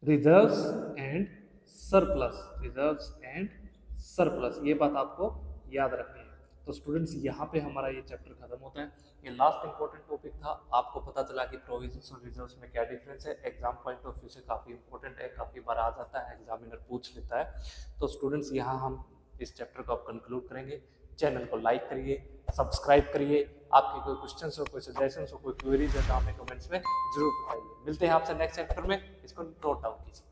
[SPEAKER 1] reserves and surplus, reserves and surplus, ये बात आपको याद रखनी है। तो स्टूडेंट्स यहाँ पे हमारा ये चैप्टर खत्म होता है। ये लास्ट इंपॉर्टेंट टॉपिक था, आपको पता चला कि प्रोविजंस और रिजर्व्स में क्या डिफरेंस है। एग्जाम पॉइंट ऑफ व्यू से काफ़ी इंपॉर्टेंट है, काफ़ी बार आ जाता है, एग्जामिनर पूछ लेता है। तो स्टूडेंट्स यहाँ हम इस चैप्टर को अब कंक्लूड करेंगे। चैनल को लाइक करिए, सब्सक्राइब करिए। आपके कोई क्वेश्चन हो, कोई सजेशन हो, कोई क्वेरीज है तो हमें कमेंट्स में जरूर बताइए। मिलते हैं आपसे नेक्स्ट चैप्टर में, इसको नोट डाउन कीजिए।